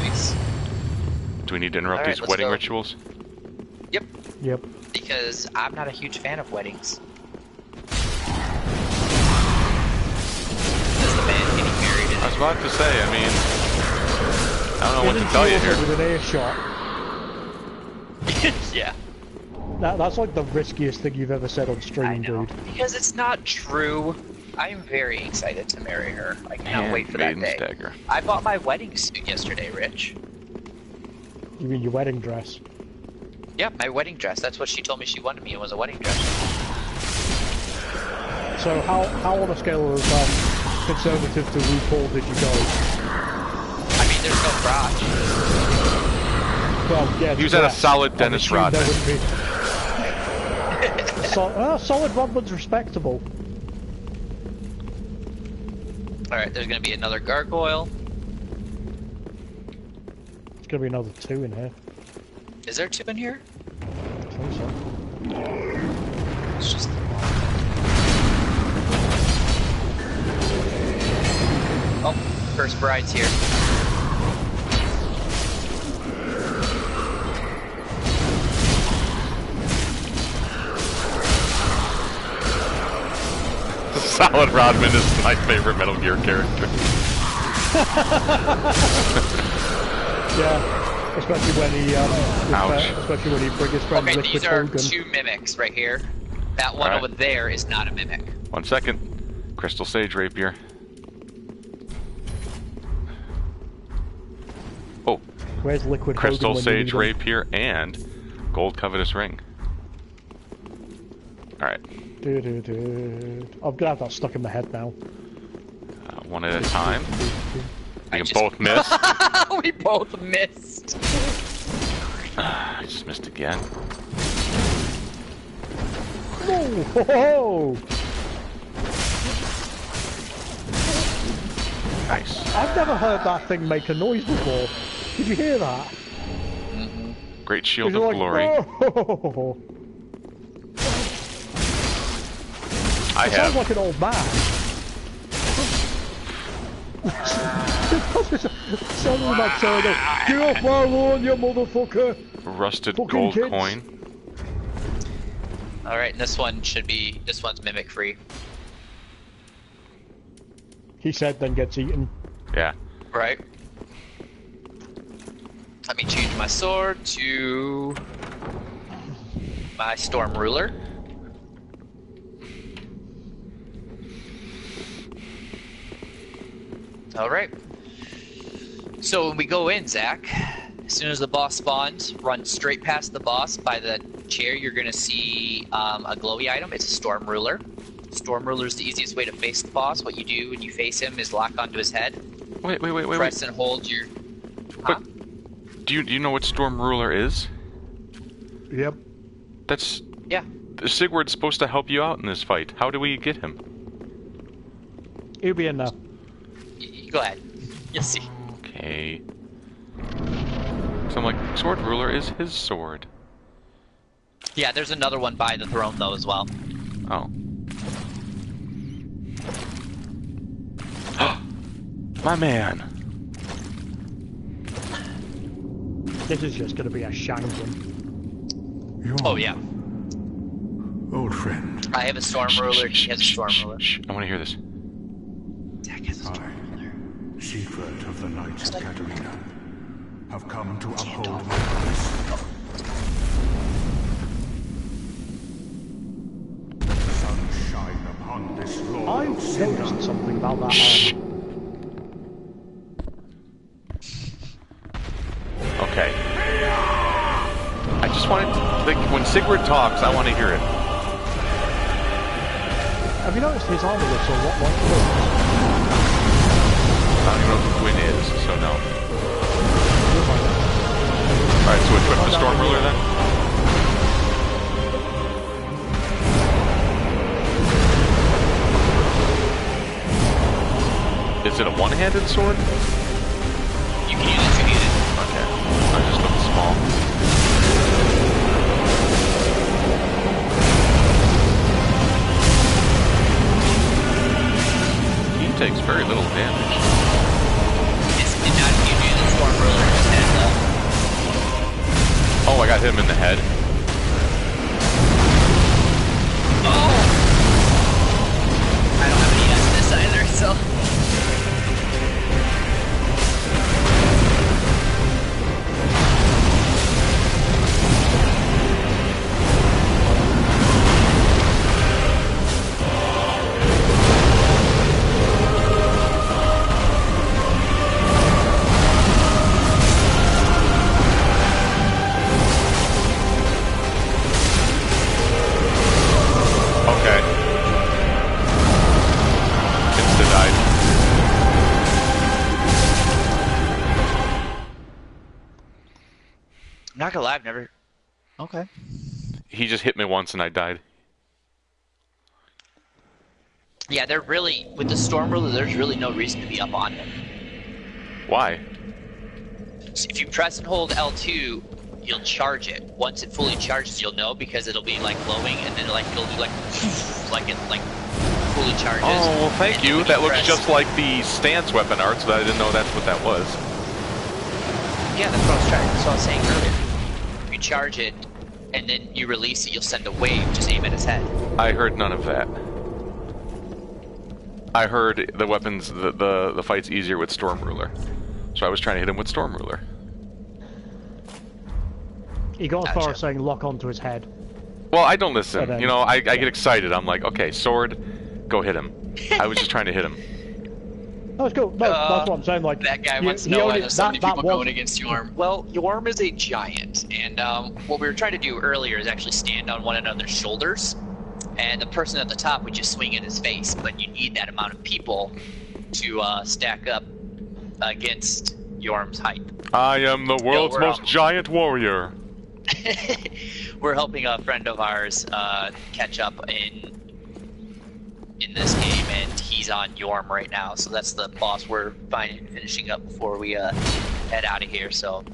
[SPEAKER 1] Nice.
[SPEAKER 2] Do we need to interrupt
[SPEAKER 1] Alright,
[SPEAKER 2] these
[SPEAKER 1] let's
[SPEAKER 2] wedding
[SPEAKER 1] go.
[SPEAKER 2] rituals?
[SPEAKER 1] Yep,
[SPEAKER 3] Yep.
[SPEAKER 1] because I'm not a huge fan of weddings. Is the man getting married in
[SPEAKER 2] I was about to say, I mean, I don't know what to
[SPEAKER 3] Getting
[SPEAKER 2] tell you
[SPEAKER 3] killed
[SPEAKER 2] here.
[SPEAKER 3] with an earshot.
[SPEAKER 1] Yeah,
[SPEAKER 3] That's like the riskiest thing you've ever said on
[SPEAKER 1] I
[SPEAKER 3] stream,
[SPEAKER 1] know.
[SPEAKER 3] dude.
[SPEAKER 1] Because it's not true. I'm very excited to marry her. I cannot wait for that day.
[SPEAKER 2] Dagger.
[SPEAKER 1] I bought my wedding suit yesterday, Rich.
[SPEAKER 3] You mean your wedding dress?
[SPEAKER 1] Yeah, my wedding dress. That's what she told me she wanted me in, was a wedding dress.
[SPEAKER 3] So how on a scale of conservative to RuPaul did you go?
[SPEAKER 1] I mean, there's no crotch.
[SPEAKER 3] Well, yeah.
[SPEAKER 2] He was at a solid Dennis Rodman.
[SPEAKER 3] Solid Rodman's respectable.
[SPEAKER 1] Alright, there's gonna be another gargoyle.
[SPEAKER 3] There's gonna be another 2 in here.
[SPEAKER 1] Is there 2 in here?
[SPEAKER 3] I think so.
[SPEAKER 1] It's just... Oh, first bride's here.
[SPEAKER 2] Solid Rodman is my favorite Metal Gear character.
[SPEAKER 3] Yeah, especially when he especially when he brings his friend
[SPEAKER 1] Okay,
[SPEAKER 3] Liquid
[SPEAKER 1] these are
[SPEAKER 3] Hogan.
[SPEAKER 1] 2 mimics right here. That one over there is not a mimic.
[SPEAKER 2] 1 second. Crystal Sage Rapier. Oh.
[SPEAKER 3] Where's Liquid
[SPEAKER 2] Crystal
[SPEAKER 3] Hogan
[SPEAKER 2] Sage
[SPEAKER 3] when you need him?
[SPEAKER 2] Rapier and Gold Covetous Ring. Alright.
[SPEAKER 3] I'm gonna have that stuck in my head now.
[SPEAKER 2] One at a time. We can both miss.
[SPEAKER 1] We both missed.
[SPEAKER 2] I just missed again.
[SPEAKER 3] Oh!
[SPEAKER 2] Nice.
[SPEAKER 3] I've never heard that thing make a noise before. Did you hear that?
[SPEAKER 2] Great Shield
[SPEAKER 3] You're
[SPEAKER 2] of
[SPEAKER 3] like,
[SPEAKER 2] Glory.
[SPEAKER 3] "Oh."
[SPEAKER 2] I
[SPEAKER 3] It sounds
[SPEAKER 2] have.
[SPEAKER 3] like an old man. Sounding like saying, "Get off my lawn, you motherfucker!"
[SPEAKER 2] Rusted
[SPEAKER 3] Fucking
[SPEAKER 2] gold
[SPEAKER 3] kids.
[SPEAKER 2] coin.
[SPEAKER 1] Alright, and this one should be... This one's mimic free.
[SPEAKER 3] He said, then gets eaten.
[SPEAKER 2] Yeah.
[SPEAKER 1] Right. Let me change my sword to... my Storm Ruler. Alright. So when we go in, Zach, as soon as the boss spawns, run straight past the boss. By the chair, you're going to see a glowy item. It's a Storm Ruler. Storm Ruler is the easiest way to face the boss. What you do when you face him is lock onto his head.
[SPEAKER 2] Wait.
[SPEAKER 1] Press and hold your... Huh?
[SPEAKER 2] Do you know what Storm Ruler is?
[SPEAKER 3] Yep.
[SPEAKER 2] That's...
[SPEAKER 1] Yeah.
[SPEAKER 2] Sigurd's supposed to help you out in this fight. How do we get him?
[SPEAKER 3] He'll be in there.
[SPEAKER 1] Go ahead. You'll see.
[SPEAKER 2] Okay. So I'm like, Sword Ruler is his sword.
[SPEAKER 1] Yeah, there's another one by the throne, though, as well.
[SPEAKER 2] Oh. My man.
[SPEAKER 3] This is just going to be a shanking.
[SPEAKER 1] Oh, yeah.
[SPEAKER 8] Old friend.
[SPEAKER 1] I have a Storm Ruler, he has a Storm Ruler.
[SPEAKER 2] I want to hear this.
[SPEAKER 1] Zach has a Storm Ruler.
[SPEAKER 8] Secret of the Knights of Katarina, have come to uphold my promise. Sunshine upon this Lord.
[SPEAKER 3] I've noticed something about that armor.
[SPEAKER 2] Okay. I just wanted to, like, when Sigurd talks, I want to hear it.
[SPEAKER 3] Have you noticed his armor looks a lot like Gwyn?
[SPEAKER 2] I don't even know who Gwyn is, so no. Alright, so equip the Storm Ruler then? Is it a one-handed sword?
[SPEAKER 1] You can use it if you need it.
[SPEAKER 2] Okay. I just looked small. He takes very little damage.
[SPEAKER 1] It's not if you do the Storm Ruler in his head, though.
[SPEAKER 2] Oh, I got him in the head.
[SPEAKER 1] Oh! I don't have any this either, so... I've never... Okay.
[SPEAKER 2] He just hit me once and I died.
[SPEAKER 1] Yeah, they're really... With the Storm Ruler, there's really no reason to be up on them.
[SPEAKER 2] Why?
[SPEAKER 1] So if you press and hold L2, you'll charge it. Once it fully charges, you'll know because it'll be like glowing, and then like it'll do like it like fully charges.
[SPEAKER 2] Oh, well, thank you. That looks
[SPEAKER 1] press...
[SPEAKER 2] just like the stance weapon art, so I didn't know that's what that was.
[SPEAKER 1] Yeah, that's what I was trying. That's what I was saying earlier. If you charge it, and then you release it, you'll send a wave. Just aim at his head.
[SPEAKER 2] I heard none of that. I heard the weapons, the fight's easier with Storm Ruler. So I was trying to hit him with Storm Ruler.
[SPEAKER 3] He got as far as saying lock onto his head.
[SPEAKER 2] Well, I don't listen.
[SPEAKER 3] Then,
[SPEAKER 2] you know, I get excited. I'm like, okay, sword, go hit him. I was just trying to hit him.
[SPEAKER 3] That's cool. No, that's what I'm saying. Like
[SPEAKER 9] that guy wants to know why there's so many people going against Yorm. Well, Yorm is a giant, and
[SPEAKER 1] what we were trying to do earlier is actually stand on one another's shoulders, and the person at the top would just swing in his face. But you need that amount of people to stack up against Yorm's height.
[SPEAKER 2] I am the world's most giant warrior.
[SPEAKER 1] We're helping a friend of ours catch up in this game, and he's on Yorm right now. So that's the boss we're finishing up before we head out of here. So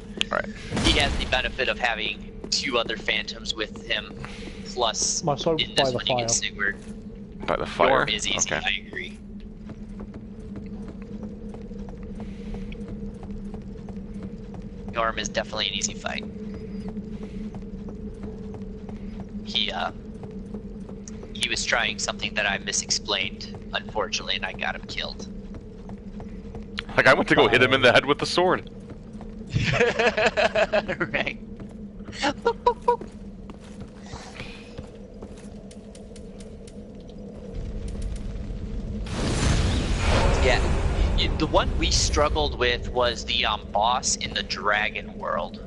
[SPEAKER 1] he has the benefit of having 2 other phantoms with him, plus in this one you get Sigurd.
[SPEAKER 2] By the fire?
[SPEAKER 1] Yorm is easy, okay. I agree. Yorm is definitely an easy fight. He was trying something that I misexplained, unfortunately, and I got him killed.
[SPEAKER 2] Like, I went to go hit him in the head with the sword.
[SPEAKER 1] Right. Yeah. The one we struggled with was the boss in the dragon world.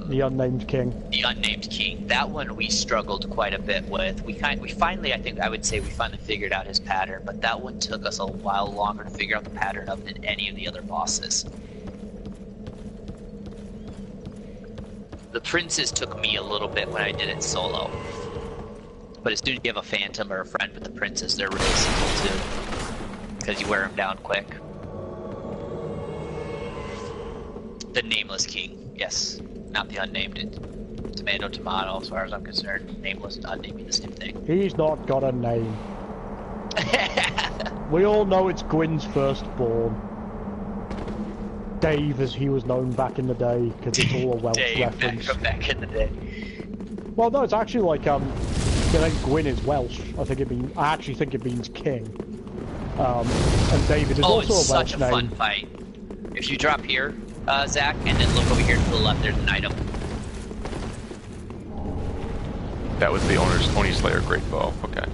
[SPEAKER 3] The unnamed king.
[SPEAKER 1] The unnamed king. That one we struggled quite a bit with. We finally, I would say we finally figured out his pattern, but that one took us a while longer to figure out the pattern of than any of the other bosses. The princes took me a little bit when I did it solo. But as soon as you have a phantom or a friend with the princes, they're really simple too. Because you wear them down quick. The nameless king, yes. Not the unnamed. Tomato, tomato, as far as I'm concerned. Nameless and unnamed mean the same thing.
[SPEAKER 3] He's not got a name. We all know it's Gwyn's firstborn. Dave, as he was known back in the day, because it's all a Welsh reference.
[SPEAKER 1] Dave, back in the day.
[SPEAKER 3] Well, no, it's actually like, the name Gwyn is Welsh. I actually think it means king. And David is also a Welsh name.
[SPEAKER 1] Oh, it's such a fun fight. If you drop here, Zach, and then look over here to the left, there's an item.
[SPEAKER 2] That was the Oni Slayer Great Bow, okay.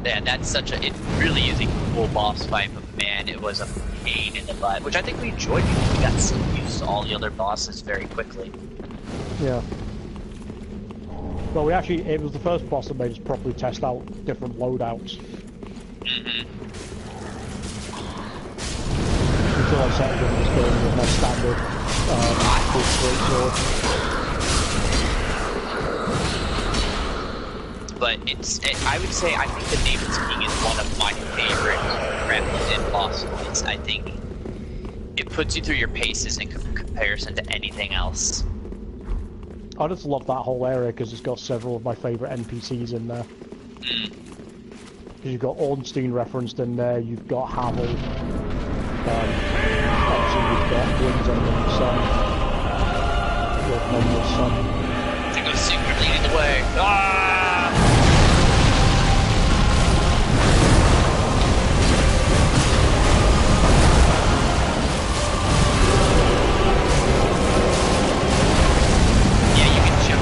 [SPEAKER 1] Yeah, that's such a... It really is a cool boss fight, but man, it was a pain in the butt. Which I think we enjoyed because we got so used to all the other bosses very quickly.
[SPEAKER 3] Yeah. Well, it was the first boss that made us properly test out different loadouts.
[SPEAKER 1] Mm-hmm.
[SPEAKER 3] Until I settled in this game with my standard full straight sword.
[SPEAKER 1] But I would say, I think the Nameless King is one of my favorite Ramblers boss fights. I think it puts you through your paces in comparison to anything else.
[SPEAKER 3] I just love that whole area because it's got several of my favourite NPCs in there. Because you've got Ornstein referenced in there, you've got Havel, obviously you've got Gwyn's unknown son, your nameless son.
[SPEAKER 1] To go secretly in the way. Ah!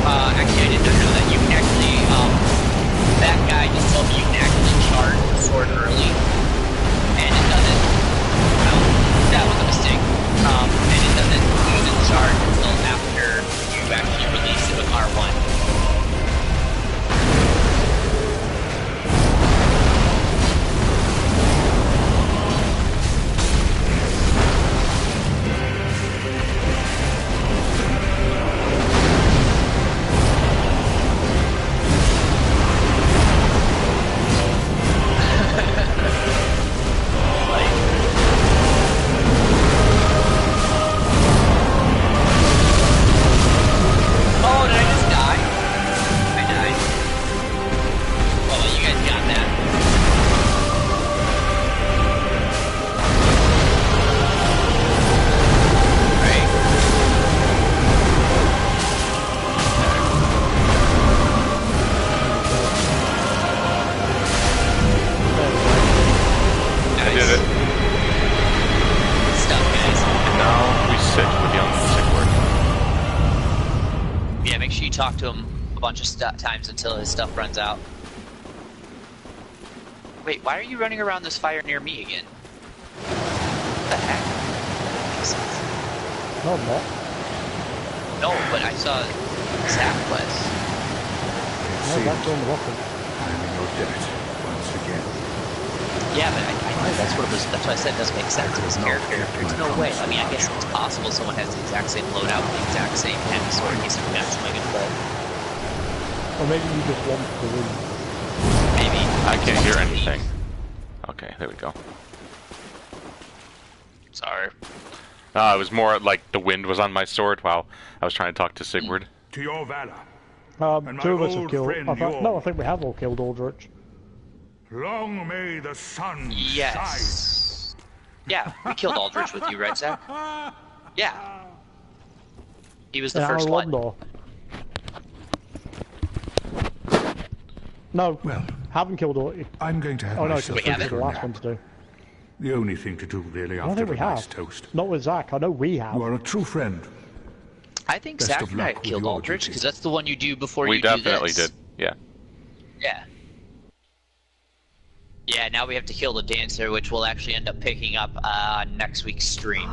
[SPEAKER 1] Actually, I didn't know that. You can actually, that guy just told me you can actually charge the sword early, and it doesn't, well, that was a mistake, and it doesn't lose its charge until after you actually release it with R1. you talk to him a bunch of times until his stuff runs out. Wait, why are you running around this fire near me again? What the heck?
[SPEAKER 3] No, I'm not.
[SPEAKER 1] No, but I saw Zach was.
[SPEAKER 3] No, that's on the rocket.
[SPEAKER 8] I'm in your debt once again.
[SPEAKER 1] Yeah, but I that's what it was. That's why I said it doesn't make sense to his character. There's no way. I mean, I guess it's possible someone has the exact same loadout, the exact same heavy sword, he's got swing and pull.
[SPEAKER 3] Or maybe you just want to win.
[SPEAKER 1] Maybe.
[SPEAKER 2] I can't hear anything. Okay, there we go.
[SPEAKER 1] Sorry.
[SPEAKER 2] It was more like the wind was on my sword while I was trying to talk to Sigurd.
[SPEAKER 8] To your valor.
[SPEAKER 3] Two of us have killed.
[SPEAKER 8] No,
[SPEAKER 3] I think we have all killed Aldrich.
[SPEAKER 8] Long may the sun
[SPEAKER 1] Yes. Yeah, we killed Aldrich with you, right, Zach? Yeah. He was the first one.
[SPEAKER 3] No,
[SPEAKER 8] well,
[SPEAKER 3] haven't killed Aldrich.
[SPEAKER 8] I'm going to have
[SPEAKER 3] myself the last one to do.
[SPEAKER 8] The only thing to do, really, after a nice toast.
[SPEAKER 3] Not with Zach, I know we have.
[SPEAKER 8] You are a true friend.
[SPEAKER 1] I think Zach and I killed Aldrich, because that's the one you do before you do this.
[SPEAKER 2] We definitely did, yeah.
[SPEAKER 1] Yeah. Yeah, now we have to kill the dancer, which we'll actually end up picking up on next week's stream.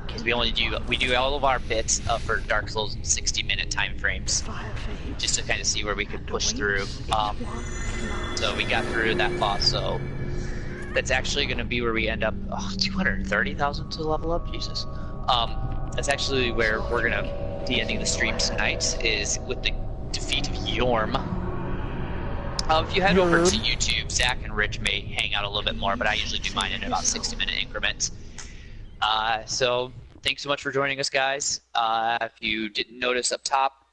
[SPEAKER 1] Because we do all of our bits for Dark Souls in 60-minute time frames, just to kind of see where we could push through. So we got through that boss, so that's actually going to be where we end up. 230,000 to level up, Jesus. That's actually where we're going to be ending the stream tonight, is with the defeat of Yorm. If you head over to YouTube, Zach and Rich may hang out a little bit more, but I usually do mine in about 60-minute increments. So thanks so much for joining us, guys. If you didn't notice up top,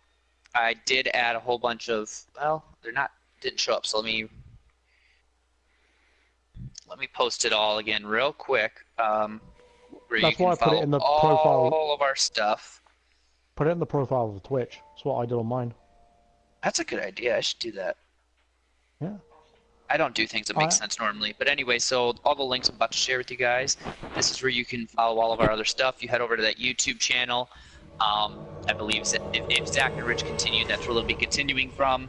[SPEAKER 1] I did add a whole bunch of, well, didn't show up, so let me post it all again real quick. Where
[SPEAKER 3] That's
[SPEAKER 1] you
[SPEAKER 3] why
[SPEAKER 1] can
[SPEAKER 3] I put it in the
[SPEAKER 1] follow
[SPEAKER 3] profile.
[SPEAKER 1] all of our stuff.
[SPEAKER 3] Put it in the profile of the Twitch. That's what I did on mine.
[SPEAKER 1] That's a good idea. I should do that.
[SPEAKER 3] Yeah.
[SPEAKER 1] I don't do things that make sense normally. But anyway, so all the links I'm about to share with you guys, this is where you can follow all of our other stuff. You head over to that YouTube channel. I believe if Zach and Rich continue, that's where they'll be continuing from.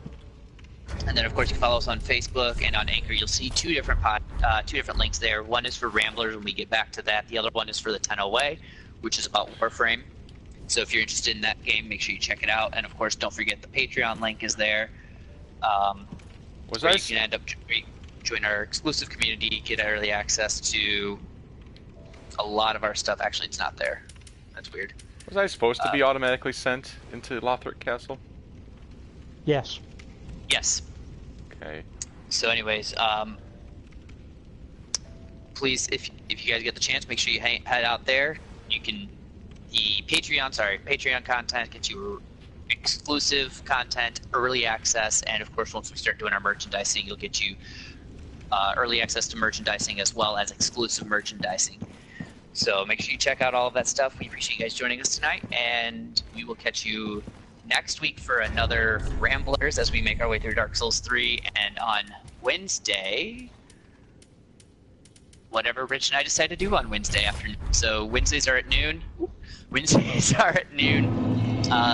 [SPEAKER 1] And then, of course, you follow us on Facebook and on Anchor. You'll see two different links there. One is for RAMblers when we get back to that. The other one is for the 10-Way, which is about Warframe. So if you're interested in that game, make sure you check it out. And, of course, don't forget the Patreon link is there. Where you can end up join our exclusive community, get early access to a lot of our stuff. Actually, it's not there. That's weird.
[SPEAKER 2] Was I supposed to be automatically sent into Lothric Castle?
[SPEAKER 3] Yes.
[SPEAKER 1] Yes.
[SPEAKER 2] Okay.
[SPEAKER 1] So anyways, please, if you guys get the chance, make sure you head out there. You can, Patreon content gets you exclusive content, early access, and of course once we start doing our merchandising, you'll get you early access to merchandising as well as exclusive merchandising. So make sure you check out all of that stuff. We appreciate you guys joining us tonight, and we will catch you next week for another RAMblers as we make our way through Dark Souls 3, and on Wednesday, whatever Rich and I decide to do on Wednesday afternoon. So Wednesdays are at noon.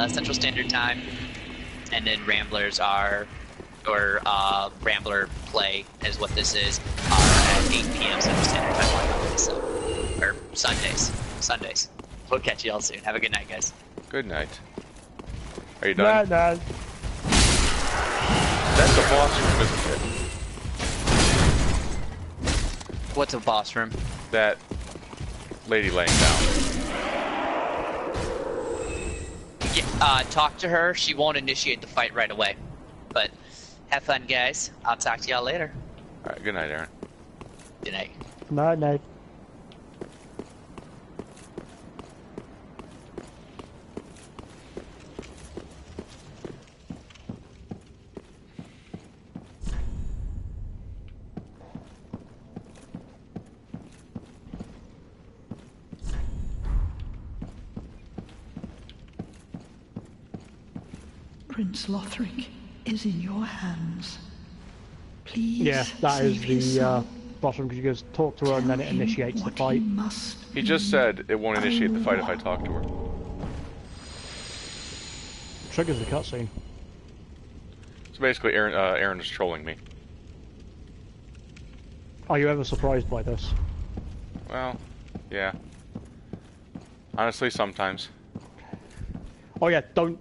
[SPEAKER 1] Central Standard Time, and then RAMblers Rambler Play is what this is, at 8 p.m. Central Standard Time. So, or Sundays. We'll catch you all soon. Have a good night, guys.
[SPEAKER 2] Good night. Are you done?
[SPEAKER 3] No.
[SPEAKER 2] That's a boss room, isn't it?
[SPEAKER 1] What's a boss room?
[SPEAKER 2] That lady laying down.
[SPEAKER 1] Yeah, talk to her. She won't initiate the fight right away. But have fun, guys. I'll talk to y'all later.
[SPEAKER 2] Alright, good night, Aaron.
[SPEAKER 1] Good night.
[SPEAKER 3] Night.
[SPEAKER 6] Prince Lothric is in your hands. Please.
[SPEAKER 3] Yeah, that is the boss room, because you guys talk to her and then it initiates the fight.
[SPEAKER 2] He just said it won't initiate the fight if I talk to her.
[SPEAKER 3] triggers the cutscene.
[SPEAKER 2] So basically, Aaron is trolling me.
[SPEAKER 3] Are you ever surprised by this?
[SPEAKER 2] Well, yeah. Honestly, sometimes.
[SPEAKER 3] Oh yeah, don't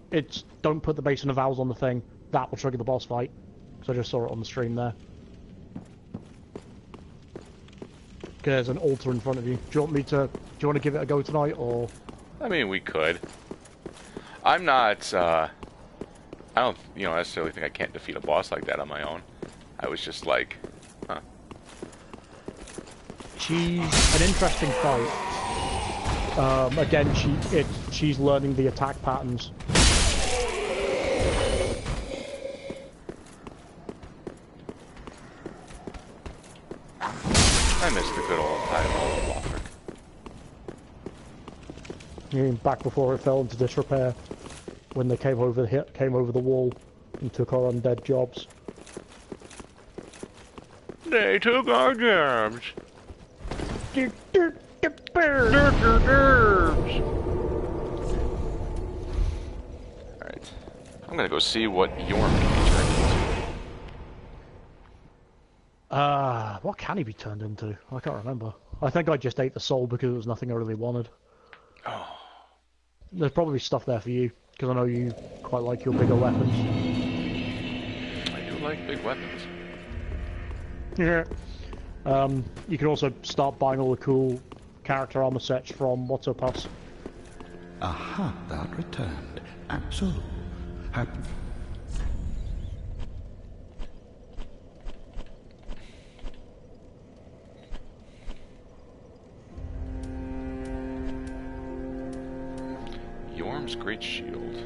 [SPEAKER 3] put the Basin of Vows on the thing. That will trigger the boss fight. So I just saw it on the stream there. There's an altar in front of you. Do you want to give it a go tonight, or?
[SPEAKER 2] I mean, we could. I'm not, I don't, necessarily think I can't defeat a boss like that on my own. I was just like, huh.
[SPEAKER 3] She's an interesting fight. Again, she's learning the attack patterns.
[SPEAKER 2] I miss the good old time of Lothric.
[SPEAKER 3] You mean back before it fell into disrepair, when they came over the wall and took our undead jobs.
[SPEAKER 2] They took our jobs. Alright. I'm gonna go see what Yorm can be turned into.
[SPEAKER 3] What can he be turned into? I can't remember. I think I just ate the soul because there was nothing I really wanted.
[SPEAKER 2] Oh.
[SPEAKER 3] There's probably stuff there for you, because I know you quite like your bigger weapons.
[SPEAKER 2] I do like big weapons.
[SPEAKER 3] Yeah. You can also start buying all the cool character armor sets from What's Up Us.
[SPEAKER 4] Aha, thou returned. Absolute.
[SPEAKER 2] Yorm's great shield.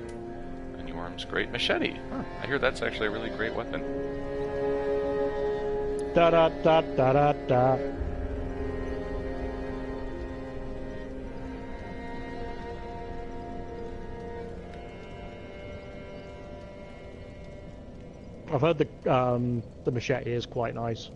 [SPEAKER 2] And Yorm's great machete. Huh. I hear that's actually a really great weapon.
[SPEAKER 3] Da da da da da da. I've heard the machete is quite nice.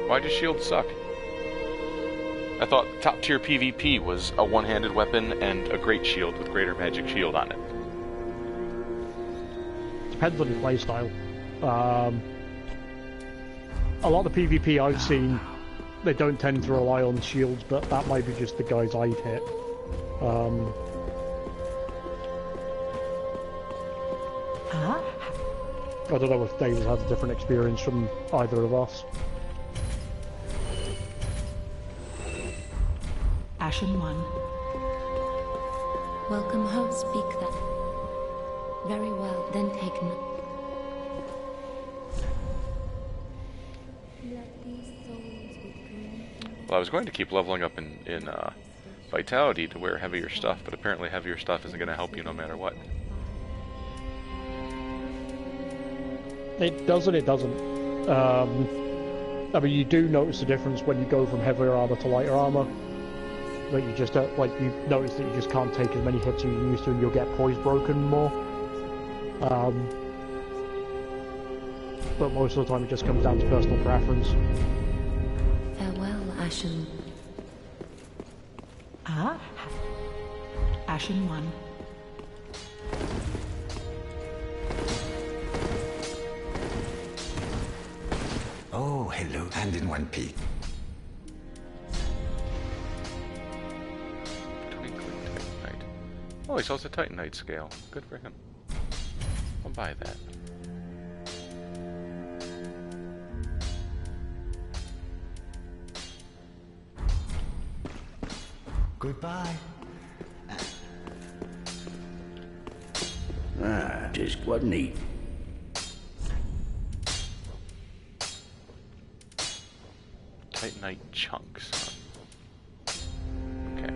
[SPEAKER 2] Why does shield suck? I thought top tier PvP was a one-handed weapon and a great shield with greater magic shield on it.
[SPEAKER 3] Depends on your playstyle. A lot of the PvP I've seen, they don't tend to rely on shields, but that might be just the guys I've hit. I don't know if David has a different experience from either of us.
[SPEAKER 6] Ashen one.
[SPEAKER 5] Welcome home, speak then. Very well, then take
[SPEAKER 2] Well, I was going to keep leveling up in Vitality to wear heavier stuff, but apparently heavier stuff isn't going to help you no matter what.
[SPEAKER 3] It does and it doesn't. I mean, you do notice the difference when you go from heavier armor to lighter armor. Like you just like you notice that you just can't take as many hits as you used to, and you'll get poise broken more. But most of the time, it just comes down to personal preference.
[SPEAKER 5] Farewell, Ashen.
[SPEAKER 6] Ashen one.
[SPEAKER 7] Oh, hello, hand in one peek.
[SPEAKER 2] Oh, he sells a Titanite scale. Good for him. I'll buy that.
[SPEAKER 7] Goodbye.
[SPEAKER 4] Just what neat.
[SPEAKER 2] Titanite chunks. Okay.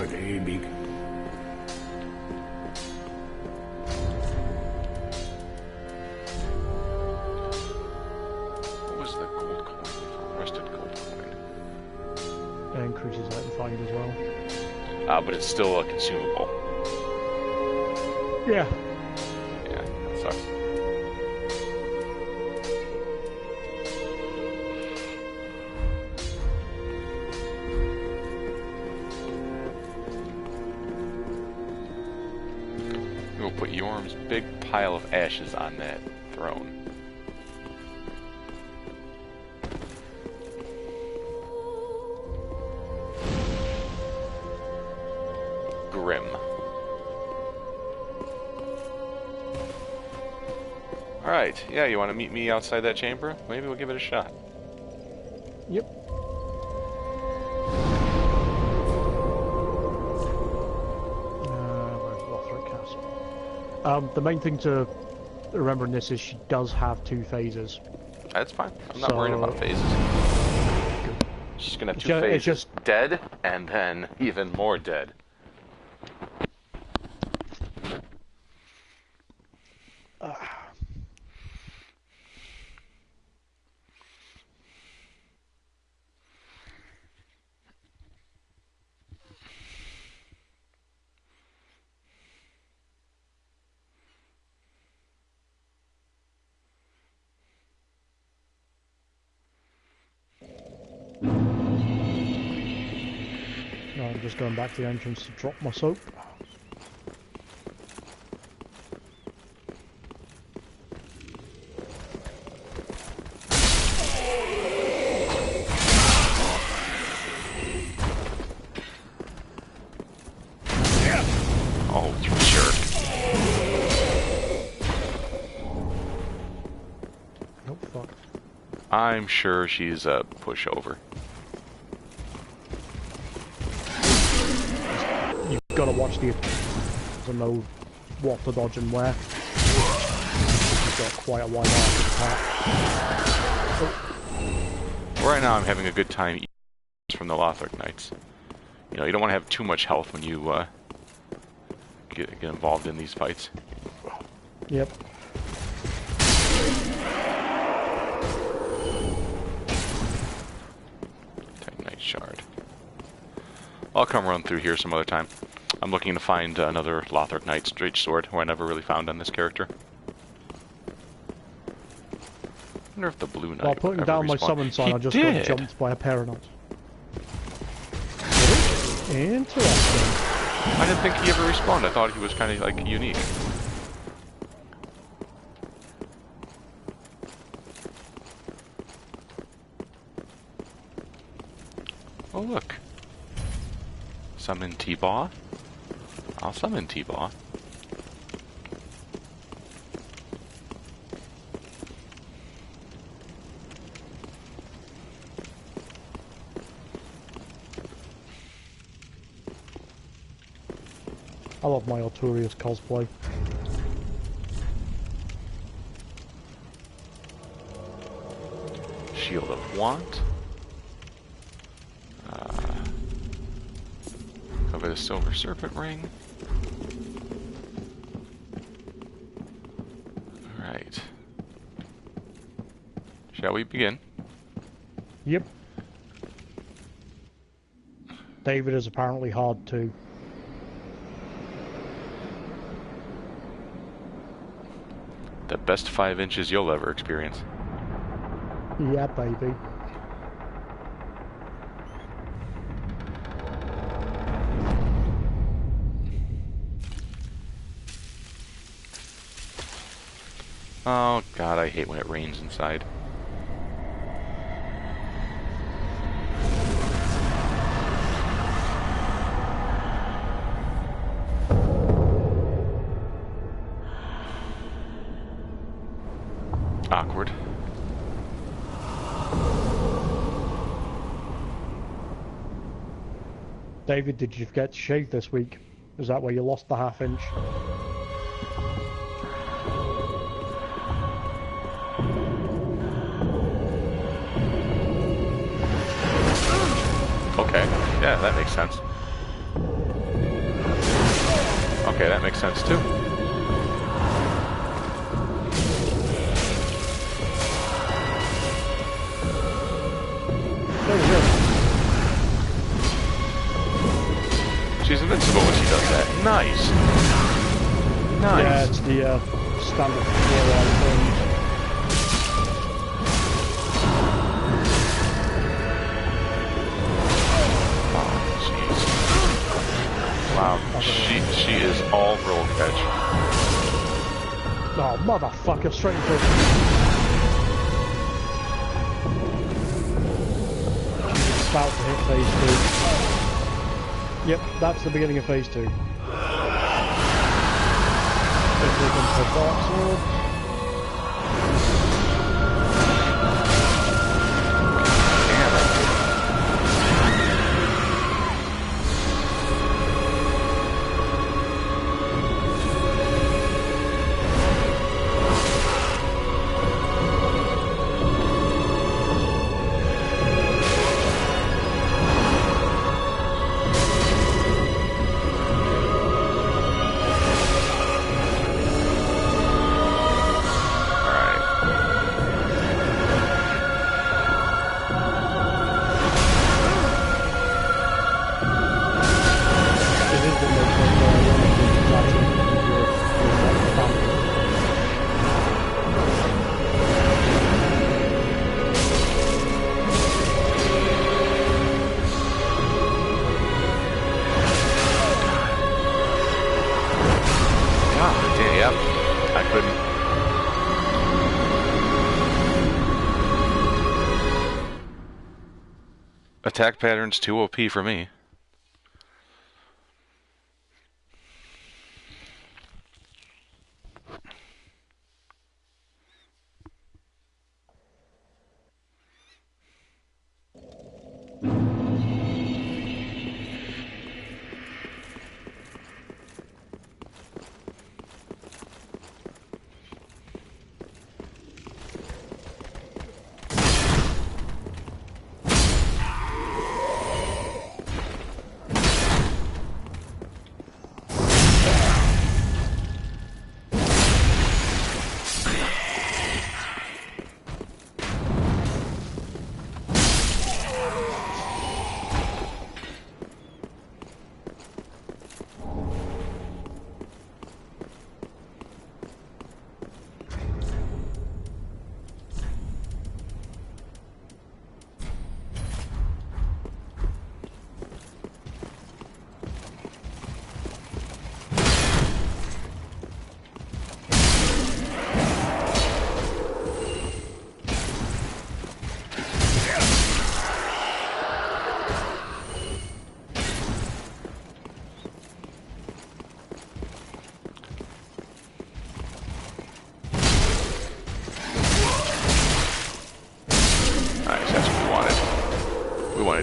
[SPEAKER 8] pretty big.
[SPEAKER 2] What was the gold coin for? Rusted gold coin.
[SPEAKER 3] It increases that you find as well.
[SPEAKER 2] But it's still a consumable.
[SPEAKER 3] Yeah.
[SPEAKER 2] Yeah, that sucks. We'll put Yorm's big pile of ashes on that throne. Grim. Alright, yeah, you want to meet me outside that chamber? Maybe we'll give it a shot.
[SPEAKER 3] Yep. Where's Lothric Castle? The main thing to remember in this is she does have 2 phases.
[SPEAKER 2] That's fine. I'm not worried about phases. She's gonna have 2 phases.
[SPEAKER 3] It's just
[SPEAKER 2] dead, and then even more dead.
[SPEAKER 3] I'm just going back to the entrance to drop my soap.
[SPEAKER 2] Oh, you jerk.
[SPEAKER 3] Oh, fuck.
[SPEAKER 2] I'm sure she's a pushover.
[SPEAKER 3] You've got to watch the to know what to dodge and where. You've got quite a wide arc of attack. Oh.
[SPEAKER 2] Right now I'm having a good time from the Lothric Knights. You know, you don't want to have too much health when you get involved in these fights.
[SPEAKER 3] Yep.
[SPEAKER 2] Titanite shard. I'll come run through here some other time. I'm looking to find another Lothric Knight straight sword, who I never really found on this character. I wonder if the blue knight.
[SPEAKER 3] While putting down my summon sign, I just got jumped by a Paradox. Interesting.
[SPEAKER 2] I didn't think he ever respawned. I thought he was kind of like unique. Oh look. Summon T-Baw? I'll summon T-Baw.
[SPEAKER 3] I love my Arturius cosplay.
[SPEAKER 2] Shield of Want. Cover the Silver Serpent Ring. Alright. Shall we begin?
[SPEAKER 3] Yep. David is apparently hard too.
[SPEAKER 2] The best 5 inches you'll ever experience.
[SPEAKER 3] Yeah, baby.
[SPEAKER 2] Oh god, I hate when it rains inside. Awkward.
[SPEAKER 3] David, did you get shaved this week? Is that where you lost the ½ inch?
[SPEAKER 2] Okay, yeah, that makes sense. Okay, that makes sense too. She's invincible when she does that. Nice. Nice.
[SPEAKER 3] Yeah, it's the standard fluoride thing.
[SPEAKER 2] Oh, jeez. Wow, she is all roll catch.
[SPEAKER 3] Oh, motherfucker, straight into it. She's about to hit phase 2. Yep, that's the beginning of phase 2. If we can put dark sword.
[SPEAKER 2] Attack pattern's too OP for me.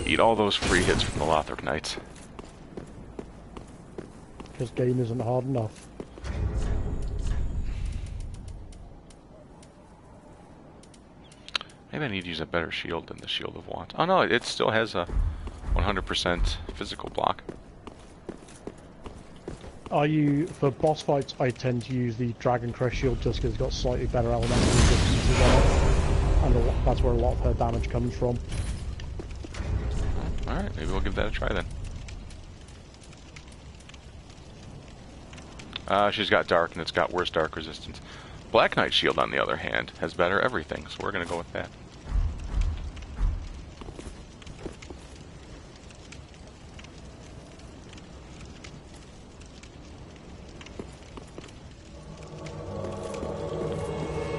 [SPEAKER 2] Eat all those free hits from the Lothrop Knights.
[SPEAKER 3] This game isn't hard enough.
[SPEAKER 2] Maybe I need to use a better shield than the Shield of Want. Oh no, it still has a 100% physical block.
[SPEAKER 3] For boss fights, I tend to use the Dragon Crest shield just because it's got slightly better elemental resistances on it. And that's where a lot of her damage comes from.
[SPEAKER 2] Alright, maybe we'll give that a try then. She's got dark and it's got worse dark resistance. Black Knight shield, on the other hand, has better everything, so we're gonna go with that.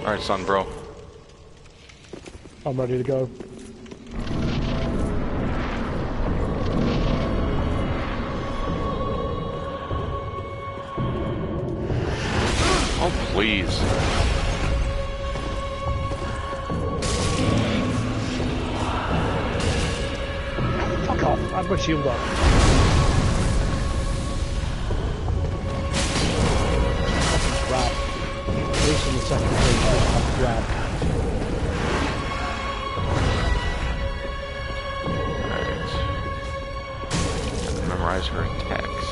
[SPEAKER 2] Alright, son, bro.
[SPEAKER 3] I'm ready to go.
[SPEAKER 2] Oh, please.
[SPEAKER 3] Fuck off. I have my shield up. Fucking grab. First and the second stage, I have to grab.
[SPEAKER 2] Alright. Memorize her attacks.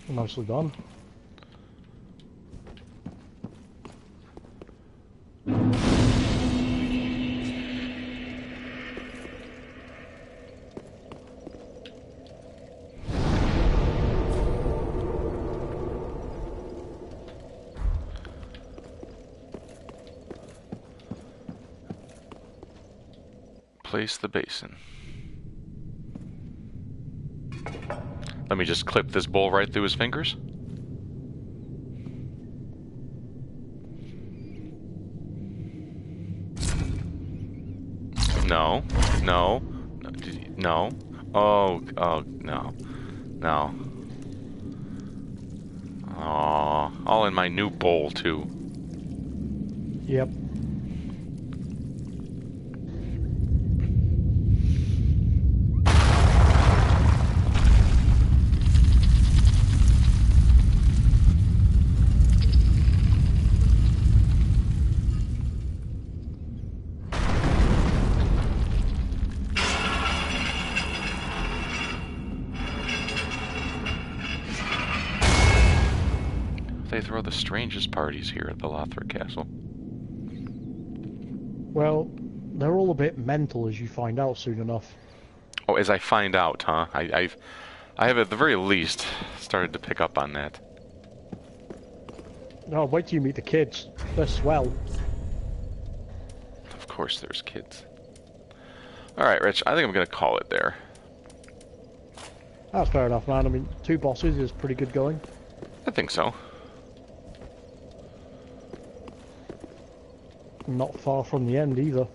[SPEAKER 3] Nicely done.
[SPEAKER 2] Place the basin. Let me just clip this bowl right through his fingers. No, no, no. Oh, no, no. Oh, all in my new bowl too.
[SPEAKER 3] Yep.
[SPEAKER 2] They throw the strangest parties here at the Lothric Castle.
[SPEAKER 3] Well, they're all a bit mental, as you find out soon enough.
[SPEAKER 2] Oh, as I find out, huh? I have at the very least started to pick up on that.
[SPEAKER 3] No, wait till you meet the kids. They're swell.
[SPEAKER 2] Of course there's kids. Alright, Rich, I think I'm gonna call it there.
[SPEAKER 3] That's fair enough, man. I mean, 2 bosses is pretty good going.
[SPEAKER 2] I think so.
[SPEAKER 3] Not far from the end either.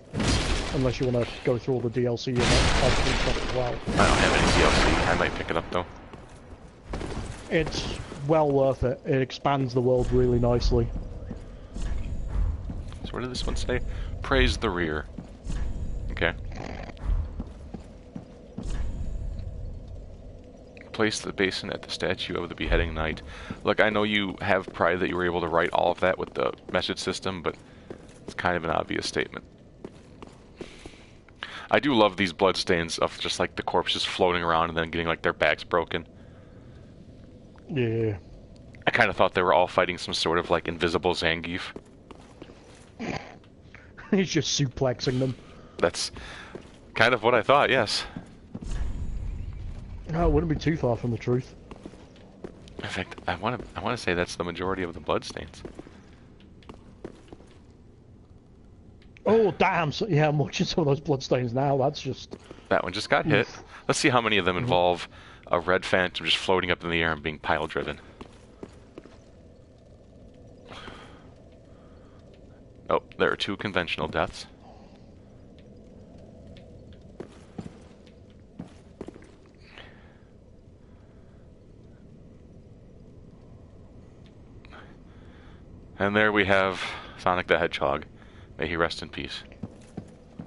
[SPEAKER 3] Unless you want to go through all the DLC and stuff as well.
[SPEAKER 2] I don't have any DLC. I might pick it up though.
[SPEAKER 3] It's well worth it. It expands the world really nicely.
[SPEAKER 2] So what did this one say? Praise the rear. Okay. Place the basin at the statue of the beheading knight. Look, I know you have pride that you were able to write all of that with the message system, but it's kind of an obvious statement. I do love these bloodstains of just like the corpses floating around and then getting like their backs broken.
[SPEAKER 3] Yeah.
[SPEAKER 2] I kind of thought they were all fighting some sort of like invisible Zangief.
[SPEAKER 3] He's just suplexing them.
[SPEAKER 2] That's kind of what I thought, yes.
[SPEAKER 3] No, it wouldn't be too far from the truth.
[SPEAKER 2] In fact, I want to say that's the majority of the bloodstains.
[SPEAKER 3] Oh, damn! So, yeah, I'm watching some of those bloodstains now. That's just...
[SPEAKER 2] That one just got hit. Let's see how many of them involve a red phantom just floating up in the air and being pile-driven. Oh, there are 2 conventional deaths. And there we have Sonic the Hedgehog. May he rest in peace.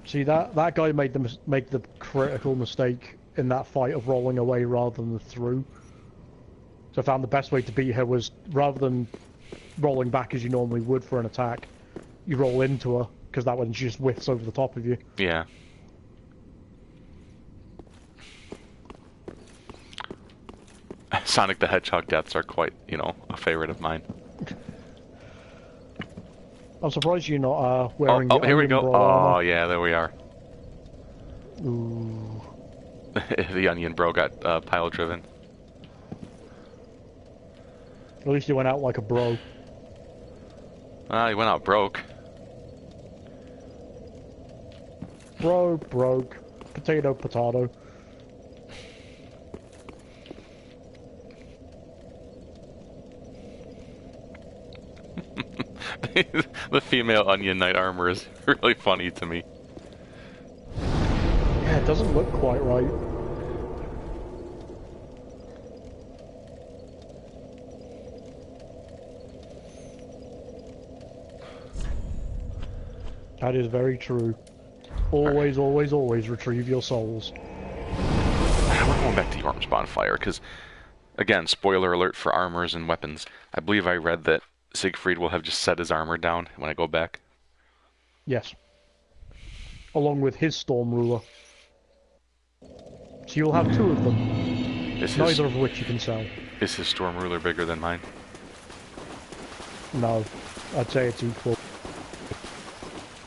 [SPEAKER 3] See, that guy made the critical mistake in that fight of rolling away rather than through. So I found the best way to beat her was, rather than rolling back as you normally would for an attack, you roll into her, because that one just whiffs over the top of you.
[SPEAKER 2] Yeah. Sonic the Hedgehog deaths are quite, you know, a favorite of mine.
[SPEAKER 3] I'm surprised you're not wearing
[SPEAKER 2] oh,
[SPEAKER 3] the
[SPEAKER 2] here we
[SPEAKER 3] onion
[SPEAKER 2] go.
[SPEAKER 3] bro armor.
[SPEAKER 2] Oh, yeah, there we are.
[SPEAKER 3] Ooh.
[SPEAKER 2] The onion bro got pile driven.
[SPEAKER 3] At least he went out like a bro.
[SPEAKER 2] He went out broke.
[SPEAKER 3] Bro, broke. Potato, potato.
[SPEAKER 2] The female onion knight armor is really funny to me.
[SPEAKER 3] Yeah, it doesn't look quite right. That is very true. Always, always, always retrieve your souls.
[SPEAKER 2] We're going back to Yorm's bonfire, because, again, spoiler alert for armors and weapons. I believe I read that Siegfried will have just set his armor down when I go back.
[SPEAKER 3] Yes. Along with his Storm Ruler. So you'll have 2 of them. Neither of which you can sell.
[SPEAKER 2] Is his storm ruler bigger than mine?
[SPEAKER 3] No, I'd say it's equal.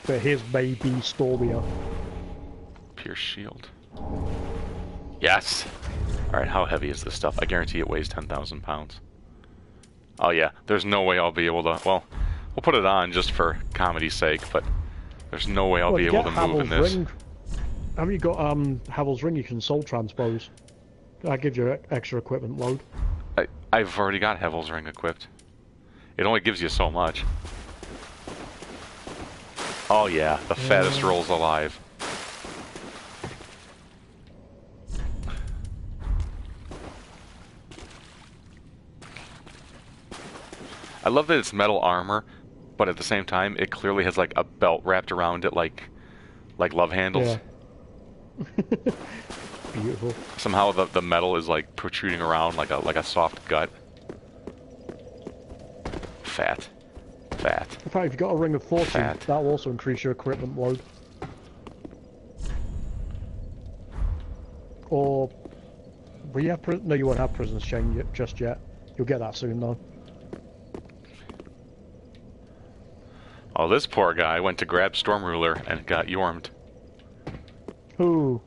[SPEAKER 3] But his may be stormier.
[SPEAKER 2] Pierce shield. Yes! Alright, how heavy is this stuff? I guarantee it weighs 10,000 pounds. Oh yeah, there's no way I'll be able to... Well, we'll put it on just for comedy's sake, but there's no way I'll be able to move in this.
[SPEAKER 3] Ring. Have you got Havel's ring you can soul transpose? That gives you extra equipment load.
[SPEAKER 2] I've already got Havel's ring equipped. It only gives you so much. Oh yeah, the fattest rolls alive. I love that it's metal armor, but at the same time, it clearly has like a belt wrapped around it, like love handles.
[SPEAKER 3] Yeah. Beautiful.
[SPEAKER 2] Somehow the metal is like protruding around like a soft gut. Fat.
[SPEAKER 3] In fact, if you've got a ring of fortune, that'll also increase your equipment load. Or, will you have no, you won't have Prisoner's Chain just yet. You'll get that soon though.
[SPEAKER 2] Oh, this poor guy went to grab Storm Ruler and got yormed.
[SPEAKER 3] Ooh.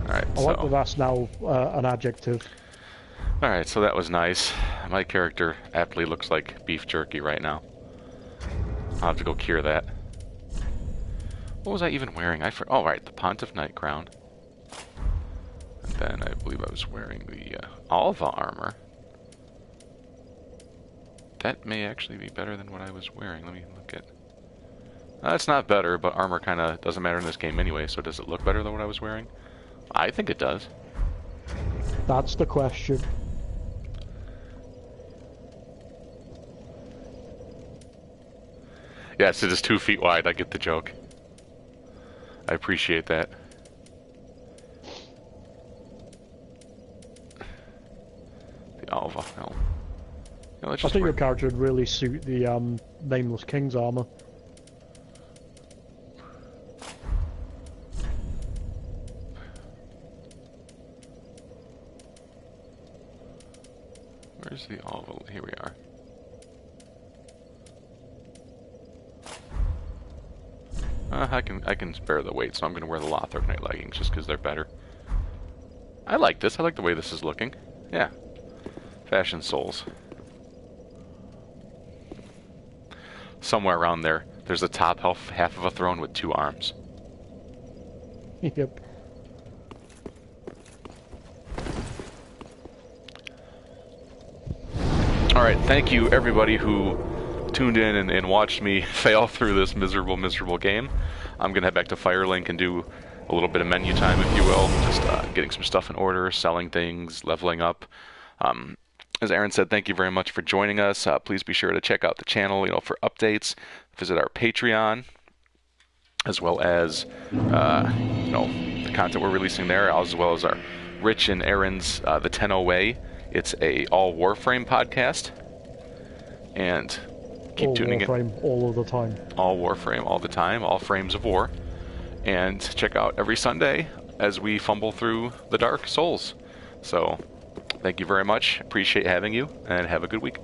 [SPEAKER 2] Alright,
[SPEAKER 3] I like that that's now an adjective.
[SPEAKER 2] Alright, so that was nice. My character aptly looks like beef jerky right now. I'll have to go cure that. What was I even wearing? Oh, right, the Pontiff Knight crown. And then I believe I was wearing the Alva armor. That may actually be better than what I was wearing. Let me look at... It's not better, but armor kind of doesn't matter in this game anyway, so does it look better than what I was wearing? I think it does.
[SPEAKER 3] That's the question.
[SPEAKER 2] Yes, it is 2 feet wide. I get the joke. I appreciate that. The Alva helm. Yeah,
[SPEAKER 3] I think your character would really suit the Nameless King's armor.
[SPEAKER 2] Where's the Alva? Here we are. I can spare the weight, so I'm going to wear the Lothar Knight leggings just because they're better. I like this. I like the way this is looking. Yeah. Fashion Souls. Somewhere around there, there's the top half of a throne with 2 arms.
[SPEAKER 3] Yep.
[SPEAKER 2] Alright, thank you everybody who tuned in and watched me fail through this miserable game. I'm going to head back to Firelink and do a little bit of menu time, if you will. Just getting some stuff in order, selling things, leveling up. As Aaron said, thank you very much for joining us. Please be sure to check out the channel, for updates. Visit our Patreon, as well as, the content we're releasing there, as well as our Rich and Aaron's The 10 Way. It's a all Warframe podcast, and keep
[SPEAKER 3] all
[SPEAKER 2] tuning
[SPEAKER 3] Warframe,
[SPEAKER 2] in.
[SPEAKER 3] all of the time.
[SPEAKER 2] All Warframe, all the time, all frames of war. And check out every Sunday as we fumble through the Dark Souls. So, thank you very much. Appreciate having you, and have a good week.